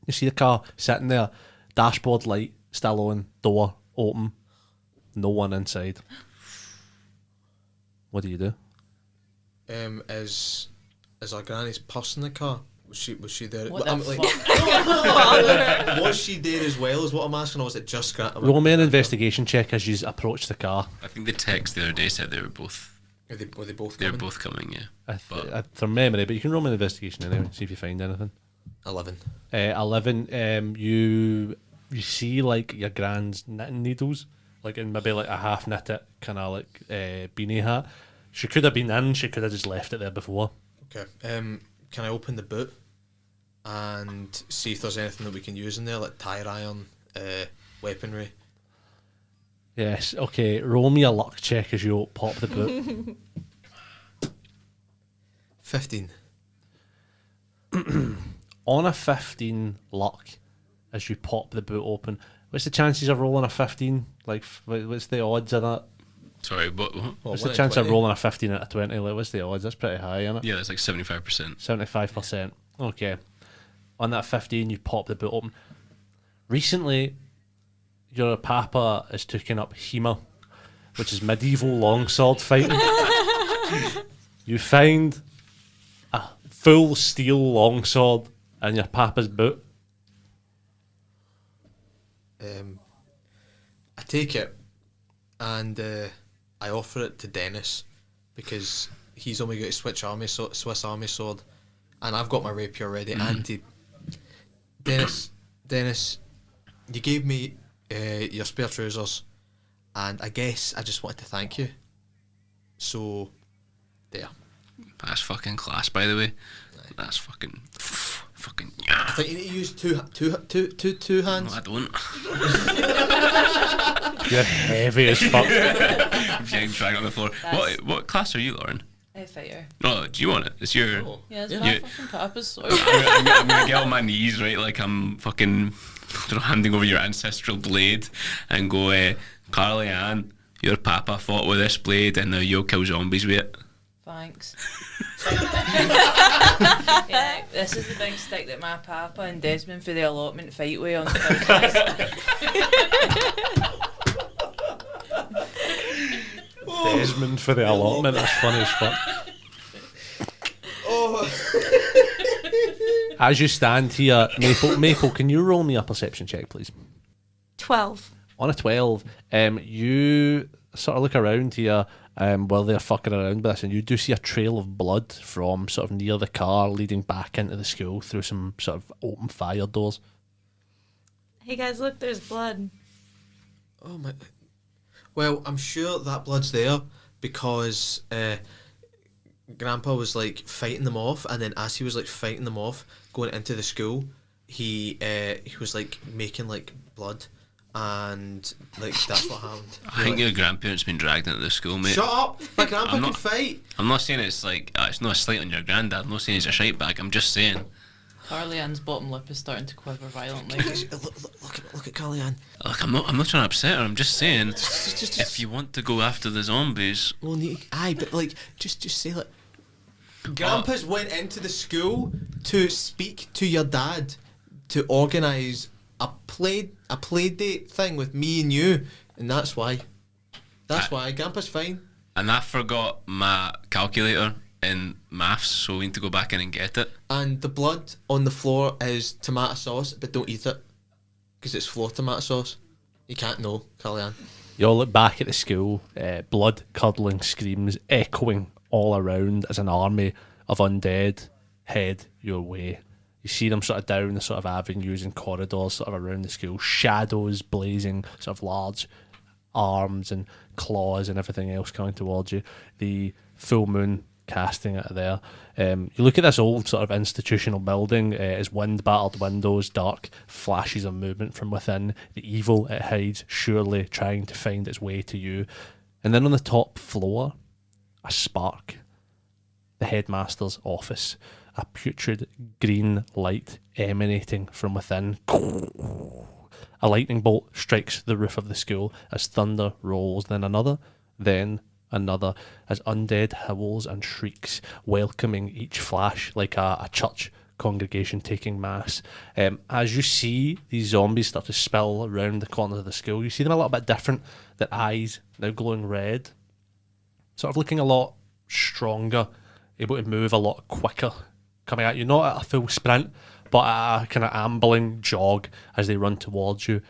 Speaker 1: You see the car sitting there, dashboard light still on, door open, no one inside. What do you do?
Speaker 4: Is our granny's purse in the car? Was she there?
Speaker 3: What
Speaker 4: I'm
Speaker 3: the
Speaker 4: like,
Speaker 3: fuck?
Speaker 4: was she there as well? Is what I'm asking, or was it just
Speaker 1: Roll me an investigation check as you approach the car.
Speaker 2: I think the text the other day said they were both.
Speaker 4: Were they both?
Speaker 2: They're
Speaker 4: coming?
Speaker 2: both coming. Yeah.
Speaker 1: From memory, but you can roll me an investigation anyway, see if you find anything.
Speaker 4: 11.
Speaker 1: 11. You see like your grand's knitting needles, like in maybe like a half knitted kind of like beanie hat. She could have been in. She could have just left it there before.
Speaker 4: Okay. Can I open the boot and see if there's anything that we can use in there, like tire iron, weaponry?
Speaker 1: Yes. Okay. Roll me a luck check as you pop the boot.
Speaker 4: 15.
Speaker 1: On a 15 luck, as you pop the boot open, what's the chances of rolling a 15? Like, what's the odds of that?
Speaker 2: Sorry, what?
Speaker 1: What's the chance of rolling a 15 out of 20? Like, what's the odds? That's pretty high, isn't it?
Speaker 2: Yeah, that's like 75%.
Speaker 1: 75%. Okay. On that 15, you pop the boot open. Recently, your papa has taken up HEMA, which is medieval longsword fighting. You find a full steel longsword in your papa's boot.
Speaker 4: I take it and I offer it to Dennis because he's only got a Swiss Army sword, and I've got my rapier ready. And Dennis, you gave me your spare trousers, and I guess I just wanted to thank you. So, there.
Speaker 2: That's fucking class, by the way. That's fucking.
Speaker 4: I think you need to use two hands.
Speaker 2: No, I don't.
Speaker 1: You're heavy as fuck.
Speaker 2: I'm trying on the floor. What class are you, Lauren?
Speaker 3: Fighter.
Speaker 2: Oh, do you want it? It's your.
Speaker 4: Oh.
Speaker 3: Yeah, it's
Speaker 2: Yeah.
Speaker 3: my fucking papa's sword.
Speaker 2: I'm gonna get on my knees, right? Like I'm fucking handing over your ancestral blade and go, Carly Ann, your papa fought with this blade and now you'll kill zombies with it.
Speaker 3: Thanks. Yeah, this is the big stick that my papa and Desmond for the allotment fight with on Thursdays.
Speaker 1: Desmond for the allotment. That's funny as fuck. As you stand here, Maple, can you roll me a perception check, please?
Speaker 5: 12.
Speaker 1: On a 12, you sort of look around here while they're fucking around with this, and you do see a trail of blood from sort of near the car leading back into the school through some sort of open fire doors.
Speaker 5: Hey guys, look, there's blood.
Speaker 4: Oh my. Well, I'm sure that blood's there because Grandpa was like fighting them off, and then as he was like fighting them off, going into the school, he was like making like blood, and like that's what happened.
Speaker 2: I think your grandparents been dragged into the school, mate.
Speaker 4: Shut up! My grandpa
Speaker 2: I'm
Speaker 4: can
Speaker 2: not-
Speaker 4: fight.
Speaker 2: I'm not saying it's like it's not a slight on your granddad. I'm not saying he's a shite bag. I'm just saying.
Speaker 3: Carly Ann's bottom lip is starting to quiver violently.
Speaker 4: Look at Carly Ann.
Speaker 2: Look, I'm not trying to upset her. I'm just saying, if you want to go after the zombies,
Speaker 4: Well, but like, just say like, Grandpa's went into the school to speak to your dad to organise a play date thing with me and you, and that's why. That's why Grandpa's fine.
Speaker 2: and I forgot my calculator in maths, so we need to go back in and get it.
Speaker 4: And the blood on the floor is tomato sauce, but don't eat it because it's floor tomato sauce. You can't know, Carly Ann.
Speaker 1: You all look back at the school, blood-curdling screams echoing all around as an army of undead head your way. You see them sort of down the sort of avenues and corridors sort of around the school, shadows blazing, sort of large arms and claws and everything else coming towards you. The full moon casting out of there. You look at this old sort of institutional building, its wind-battered windows, dark flashes of movement from within, the evil it hides surely trying to find its way to you. And then on the top floor, a spark. The headmaster's office, a putrid green light emanating from within. A lightning bolt strikes the roof of the school as thunder rolls, then another, as undead howls and shrieks, welcoming each flash like a church congregation taking mass. As you see these zombies start to spill around the corners of the school, you see them a little bit different. Their eyes now glowing red, sort of looking a lot stronger, able to move a lot quicker coming at you, not at a full sprint, but at a kind of ambling jog as they run towards you.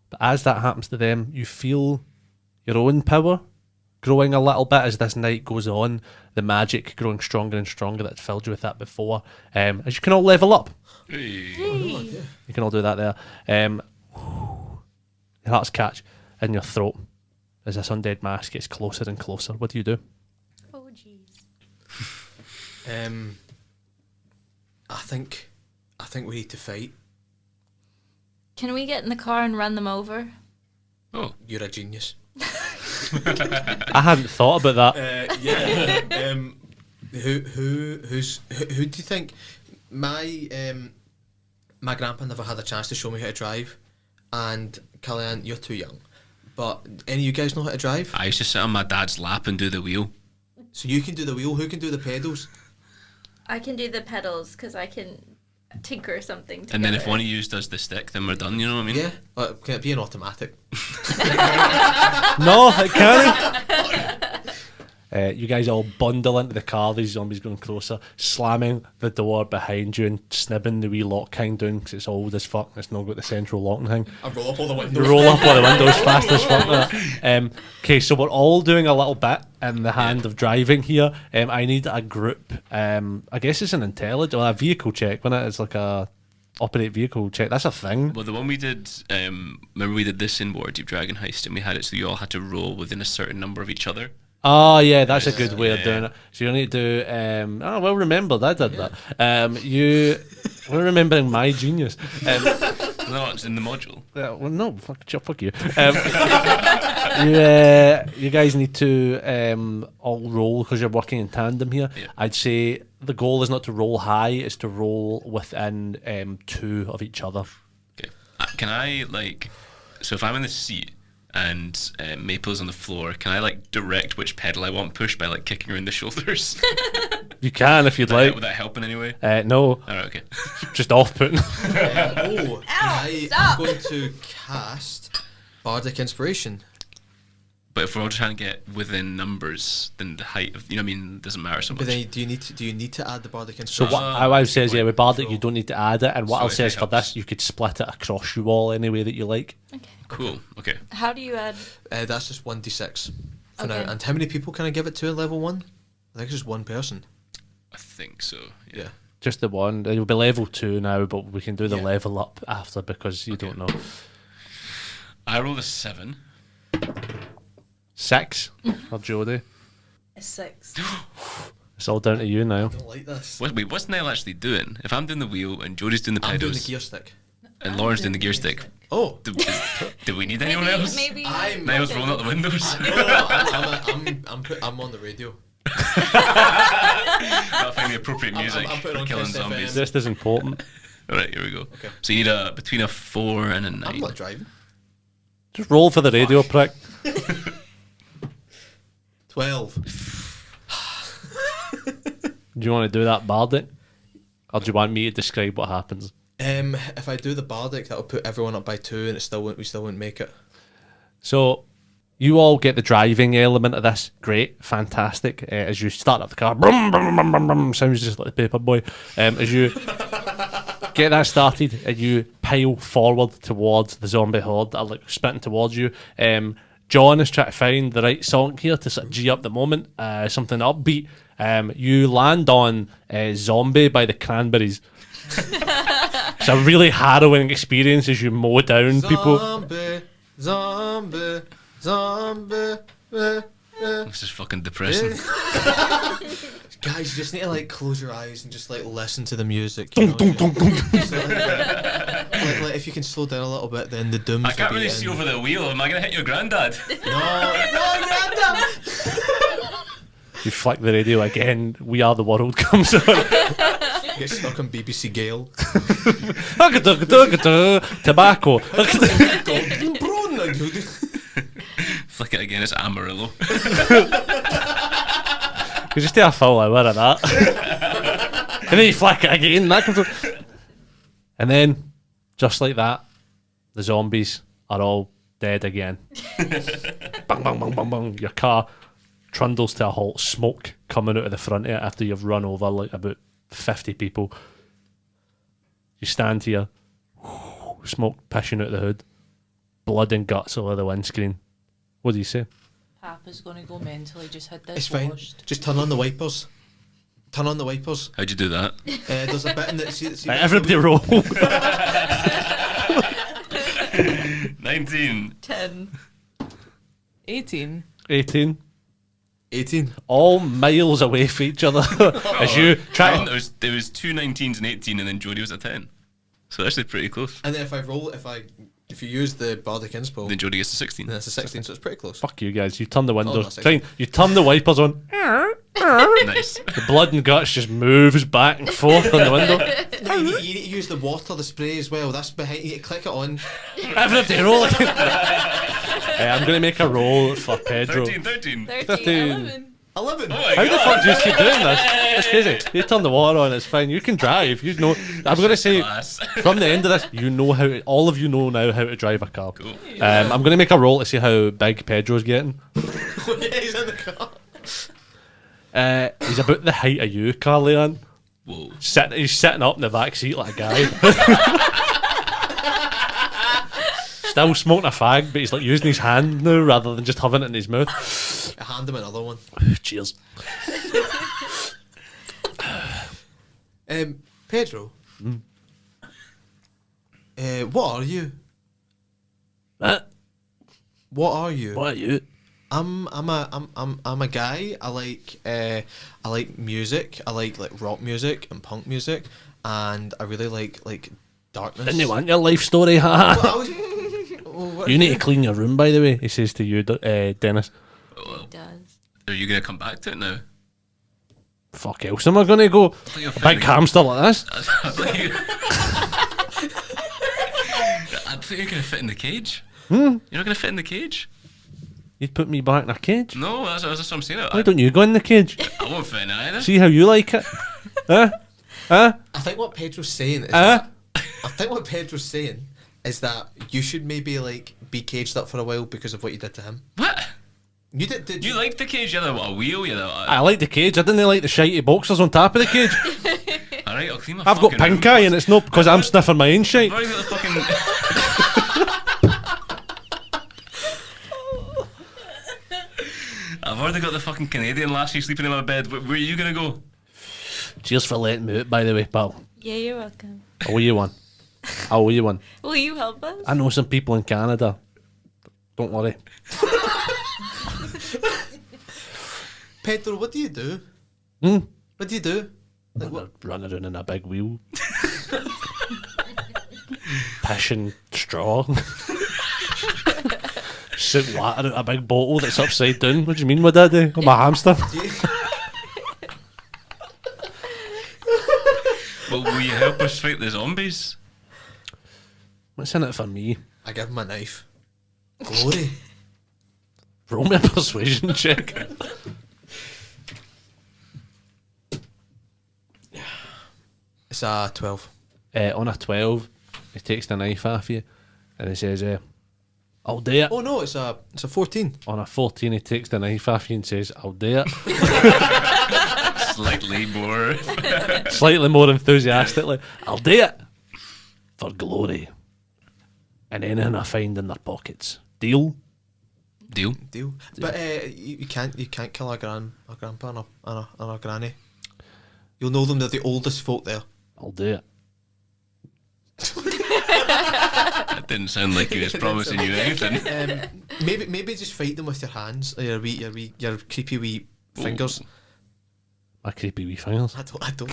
Speaker 1: But as that happens to them, you feel your own power growing a little bit as this night goes on, the magic growing stronger and stronger that filled you with that before, as you can all level up.
Speaker 2: Hey.
Speaker 1: You can all do that there. Your heart's catch in your throat as this undead mask gets closer and closer. What do you do?
Speaker 5: Oh, jeez.
Speaker 4: I think we need to fight.
Speaker 5: Can we get in the car and run them over?
Speaker 2: Oh,
Speaker 4: You're a genius.
Speaker 1: I hadn't thought about that.
Speaker 4: Yeah. Who do you think? My grandpa never had a chance to show me how to drive, and Kellyanne, you're too young. But any of you guys know how to drive?
Speaker 2: I used to sit on my dad's lap and do the wheel.
Speaker 4: So you can do the wheel. Who can do the pedals?
Speaker 5: I can do the pedals because I can tinker something together.
Speaker 2: And then if one of you does the stick, then we're done, you know what I mean?
Speaker 4: Yeah. Can it be an automatic?
Speaker 1: No, it can't. You guys all bundle into the car, these zombies going closer, slamming the door behind you and snibbing the wee lock kind down because it's old as fuck. It's not got the central locking thing.
Speaker 4: I roll up all the
Speaker 1: You
Speaker 4: windows.
Speaker 1: roll up all the windows fast as fuck. Okay, so we're all doing a little bit in the hand of driving here. I need a group. I guess it's an intelligence or a vehicle check, when it's like a operate vehicle check. That's a thing.
Speaker 2: Well, the one we did, remember we did this in Waterdeep Dragon Heist, and we had it so you all had to roll within a certain number of each other.
Speaker 1: Oh yeah, that's a good way of
Speaker 2: Yeah.
Speaker 1: doing it. So you need to do. Oh well, remembered. I did that. We're remembering my genius.
Speaker 2: No, it's in the module.
Speaker 1: Well, no, fuck you. You guys need to all roll because you're working in tandem here.
Speaker 2: Yeah.
Speaker 1: I'd say the goal is not to roll high; it's to roll within 2 of each other.
Speaker 2: Okay. Can I, so if I'm in the seat and Maple's on the floor, can I, direct which pedal I want pushed by, kicking her in the shoulders?
Speaker 1: You can if you'd like.
Speaker 2: Would that help in any way?
Speaker 1: No,
Speaker 2: Alright, okay.
Speaker 1: just off-putting.
Speaker 5: Stop.
Speaker 4: I'm going to cast Bardic Inspiration.
Speaker 2: But if we're all trying to get within numbers, then the height of, you know what I mean, doesn't matter so much.
Speaker 4: But then do you need to add the Bardic
Speaker 1: So
Speaker 4: Inspiration?
Speaker 1: what I says,
Speaker 2: point.
Speaker 1: with Bardic,
Speaker 4: So-
Speaker 1: you don't need to add it, and what
Speaker 2: So
Speaker 1: I'll
Speaker 2: if
Speaker 1: say
Speaker 2: it
Speaker 1: is for
Speaker 2: helps.
Speaker 1: this, you could split it across you all any way that you like.
Speaker 2: Cool, okay.
Speaker 5: How do you add?
Speaker 4: That's just 1d6 for
Speaker 5: Okay.
Speaker 4: now. And how many people can I give it to in level 1? I think it's just one person.
Speaker 2: I think so,
Speaker 4: Yeah.
Speaker 1: Just the one. You'll be level 2 now, but we can do the
Speaker 4: Yeah.
Speaker 1: level up after because you don't know.
Speaker 2: I rolled a 7.
Speaker 1: 6 for Jodie.
Speaker 3: A 6.
Speaker 1: It's all down to you now.
Speaker 4: I don't like this.
Speaker 2: Wait, what's Niall actually doing? If I'm doing the wheel and Jodie's doing the
Speaker 4: I'm doing the
Speaker 2: pedals
Speaker 4: gear stick.
Speaker 2: and Lauren's doing the gear stick,
Speaker 4: Oh.
Speaker 2: do we need anyone else?
Speaker 5: Maybe.
Speaker 2: Niall's rolling out the windows.
Speaker 4: I'm on the radio.
Speaker 2: I'll find the appropriate music
Speaker 4: I'm putting
Speaker 2: for
Speaker 4: on
Speaker 2: killing
Speaker 4: Kiss FM.
Speaker 2: zombies.
Speaker 1: This is important.
Speaker 2: Alright, here we go.
Speaker 4: Okay.
Speaker 2: So you need between a 4 and a 9.
Speaker 4: I'm not driving.
Speaker 1: Just roll for the radio, prick.
Speaker 4: 12.
Speaker 1: Do you want to do that Bardic? Or do you want me to describe what happens?
Speaker 4: If I do the Bardic, that'll put everyone up by 2 and we still won't make it.
Speaker 1: So, you all get the driving element of this. Great, fantastic. As you start up the car, brum, brum, brum, brum, brum, sounds just like the paper boy. As you get that started and you pile forward towards the zombie horde that are sprinting towards you. John is trying to find the right song here to sort of G up the moment, something upbeat. You land on Zombie by the Cranberries. It's a really harrowing experience as you mow down people.
Speaker 4: Zombie.
Speaker 2: This is fucking depressing.
Speaker 4: Guys, you just need to close your eyes and just listen to the music. You know? Just, like, if you can slow down a little bit, then the dooms.
Speaker 2: I can't
Speaker 4: will be
Speaker 2: really see
Speaker 4: in.
Speaker 2: over the wheel. Am I going to hit your granddad?
Speaker 4: No,
Speaker 1: You flick the radio again. We Are the World comes on.
Speaker 4: get stuck on BBC Gale.
Speaker 1: Tobacco.
Speaker 2: Flick it again, it's Amarillo.
Speaker 1: You just do a full hour of that. And then you flick it again. That comes on. And then, just like that, the zombies are all dead again. Bang, bang, bang, bang, bang. Your car trundles to a halt, smoke coming out of the front of it after you've run over about 50 people. You stand here, smoke pissing out the hood, blood and guts all over the windscreen. What do you say?
Speaker 3: Papa's gonna go mental. He just had this
Speaker 4: It's fine.
Speaker 3: washed.
Speaker 4: Just turn on the wipers. Turn on the wipers.
Speaker 2: How'd you do that?
Speaker 4: There's a bit in it. See
Speaker 1: Right, everybody roll.
Speaker 2: 19.
Speaker 5: 10.
Speaker 3: 18.
Speaker 1: 18.
Speaker 4: 18.
Speaker 1: All miles away from each other. As you try to...
Speaker 2: There was 2 19s and 18, and then Jodie was a 10. So actually pretty close.
Speaker 4: And then if you use the bardic inspo,
Speaker 2: Then Jodie gets to 16.
Speaker 4: then it's a 16, so it's pretty close.
Speaker 1: Fuck you guys. You turn the windows.
Speaker 4: that's
Speaker 1: Fine. You turn the wipers on.
Speaker 2: Nice.
Speaker 1: The blood and guts just moves back and forth on the window.
Speaker 4: No, you need to use the water, the spray as well. That's behind. You need to click it on.
Speaker 1: Everybody roll again. I'm going to make a roll for Pedro.
Speaker 2: 13.
Speaker 3: 13.
Speaker 1: 15.
Speaker 3: 11.
Speaker 4: 11.
Speaker 2: Oh my
Speaker 1: How the
Speaker 2: God.
Speaker 1: fuck do you keep doing this? That's crazy. You turn the water on, it's fine. You can drive. You know. I'm going to say
Speaker 2: Class.
Speaker 1: from the end of this, you know how. All of you know now how to drive a car.
Speaker 2: Cool.
Speaker 1: I'm going to make a roll to see how big Pedro's getting.
Speaker 4: He's in the car.
Speaker 1: He's about the height of you, Carly-Ann.
Speaker 2: Whoa.
Speaker 1: He's sitting up in the back seat like a guy. Still smoking a fag, but he's like using his hand now rather than just having it in his mouth.
Speaker 4: I hand him another one.
Speaker 1: Cheers.
Speaker 4: Pedro. What are you? What are you?
Speaker 1: What are you?
Speaker 4: I'm a guy. I like music. I like rock music and punk music, and I really like darkness.
Speaker 1: Didn't you want your life story? Ha?
Speaker 4: Well, I was- well, what
Speaker 1: You
Speaker 4: are
Speaker 1: need to clean your room, by the way. He says to you, Dennis.
Speaker 5: He does.
Speaker 2: Are you going to come back to it now?
Speaker 1: Fuck else am I gonna go?
Speaker 2: thought you were
Speaker 1: A big
Speaker 2: fitting-
Speaker 1: hamster like this?
Speaker 2: I thought you were going to fit in the cage. You're not going to fit in the cage?
Speaker 1: You'd put me back in a cage?
Speaker 2: No, that's what I'm saying.
Speaker 1: Why don't you go in the cage?
Speaker 2: I won't fit in it either.
Speaker 1: See how you like it? Huh? Huh?
Speaker 4: I think what Pedro's saying is
Speaker 1: Huh?
Speaker 4: I think what Pedro's saying is that you should maybe be caged up for a while because of what you did to him.
Speaker 2: What?
Speaker 4: You did
Speaker 2: You liked the cage? You had a wheel? You had
Speaker 1: I like the cage. I didn't like the shitey boxers on top of the cage.
Speaker 2: Alright, I'll clean my
Speaker 1: I've got
Speaker 2: fucking room
Speaker 1: pink eye
Speaker 2: first.
Speaker 1: and it's not because I'm sniffing my own shite.
Speaker 2: I've already got the fucking... I've already got the fucking Canadian lassie sleeping in my bed. Where are you going to go?
Speaker 1: Cheers for letting me out, by the way, pal.
Speaker 5: Yeah, you're welcome.
Speaker 1: I owe you one. I owe you one.
Speaker 5: Will you help us?
Speaker 1: I know some people in Canada. Don't worry.
Speaker 4: Pedro, what do you do? What do you do? Like, what?
Speaker 1: Run around in a big wheel. Pissing straw. Shoot water out a big bottle that's upside down. What do you mean with that? I'm a hamster.
Speaker 2: Well, will you help us fight the zombies?
Speaker 1: What's in it for me?
Speaker 4: I give him a knife. Glory.
Speaker 1: Roll me a persuasion check.
Speaker 4: It's a 12.
Speaker 1: On a 12, he takes the knife off you and he says, I'll do it.
Speaker 4: Oh no, it's a 14.
Speaker 1: On a 14, he takes the knife off you and says, I'll do it.
Speaker 2: Slightly more.
Speaker 1: Slightly more enthusiastically, I'll do it. For glory. And anything I find in their pockets. Deal?
Speaker 2: Deal.
Speaker 4: Deal. But you can't kill a grandpa and a granny. You'll know them. They're the oldest folk there.
Speaker 1: I'll do it.
Speaker 2: That didn't sound like he was promising you anything.
Speaker 4: Maybe just fight them with your hands, or your creepy wee fingers.
Speaker 1: My creepy wee fingers.
Speaker 4: I don't.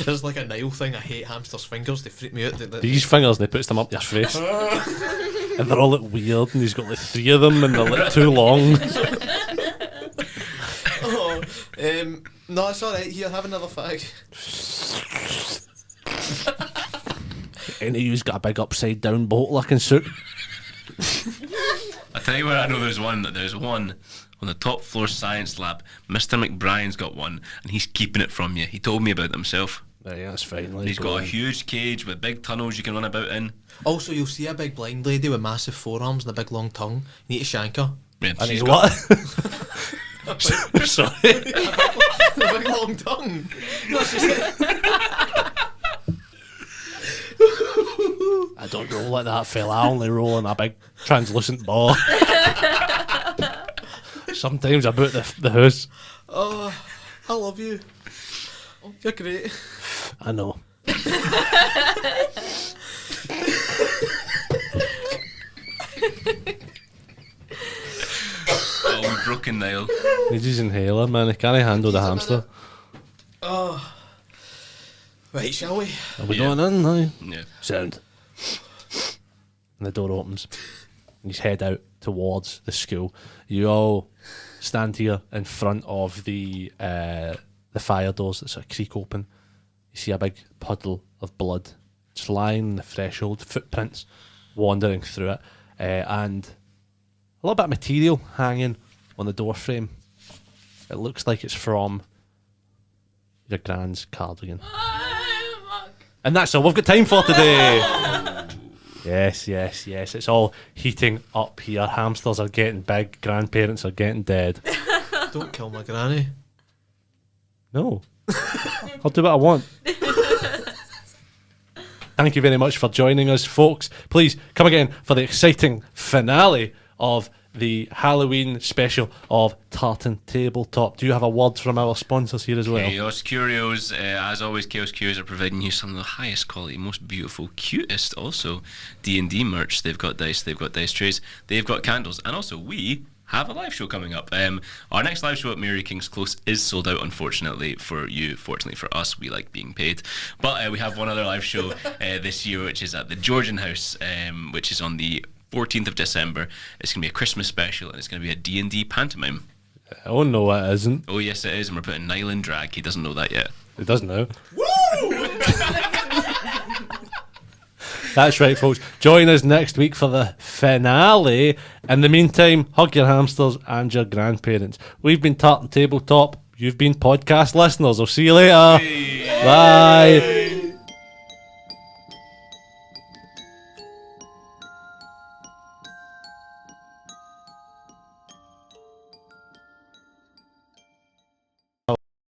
Speaker 4: There's like a Nile thing. I hate hamsters' fingers. They freak me out.
Speaker 1: These fingers, they puts them up your face. And they're all like weird, and he's got like 3 of them, and they're like too long.
Speaker 4: Oh, no, it's alright. Here, have another fag.
Speaker 1: Any of you's got a big upside down bottle I can suit.
Speaker 2: I tell you where I know there's one on the top floor science lab. Mr. McBrien's got one, and he's keeping it from you. He told me about it himself.
Speaker 1: Yeah, that's fine.
Speaker 2: And he's got a huge cage with big tunnels you can run about in.
Speaker 4: Also, you'll see a big blind lady with massive forearms and a big long tongue. You need to shank her.
Speaker 2: Yeah,
Speaker 1: And
Speaker 2: she's
Speaker 1: he's
Speaker 2: got-
Speaker 1: what? Sorry.
Speaker 4: A big long tongue. That's just it.
Speaker 1: I don't roll like that, fella. I only roll in a big translucent ball. Sometimes about the house.
Speaker 4: Oh, I love you. You're great.
Speaker 1: I know.
Speaker 2: Oh, broken nail.
Speaker 1: He's his inhaler, man. He can't handle the hamster.
Speaker 4: Oh. Right, shall we?
Speaker 1: Are we
Speaker 2: Yeah.
Speaker 1: going in now?
Speaker 2: Yeah.
Speaker 1: Sound. And the door opens. And you head out towards the school. You all stand here in front of the fire doors that sort of creak open. You see a big puddle of blood just lying on the threshold, footprints wandering through it, and a little bit of material hanging on the door frame. It looks like it's from your grand's cardigan. And that's all we've got time for today. Yes. It's all heating up here. Hamsters are getting big. Grandparents are getting dead.
Speaker 4: Don't kill my granny.
Speaker 1: No. I'll do what I want. Thank you very much for joining us, folks. Please come again for the exciting finale of the Halloween special of Tartan Tabletop. Do you have a word from our sponsors here as well?
Speaker 2: Chaos Curios, as always, Chaos Curios are providing you some of the highest quality, most beautiful, cutest also D&D merch. They've got dice trays, they've got candles, and also we have a live show coming up. Our next live show at Mary King's Close is sold out, unfortunately for you. Fortunately for us, we like being paid. But we have one other live show this year, which is at the Georgian House, which is on the 14th of December. It's going to be a Christmas special, and it's going to be a D&D pantomime.
Speaker 1: Oh, no, it isn't.
Speaker 2: Oh, yes, it is, and we're putting Niall in drag. He doesn't know that yet.
Speaker 1: It does now. That's right, folks. Join us next week for the finale. In the meantime, hug your hamsters and your grandparents. We've been Tartan Tabletop. You've been podcast listeners. I'll see you later. Bye.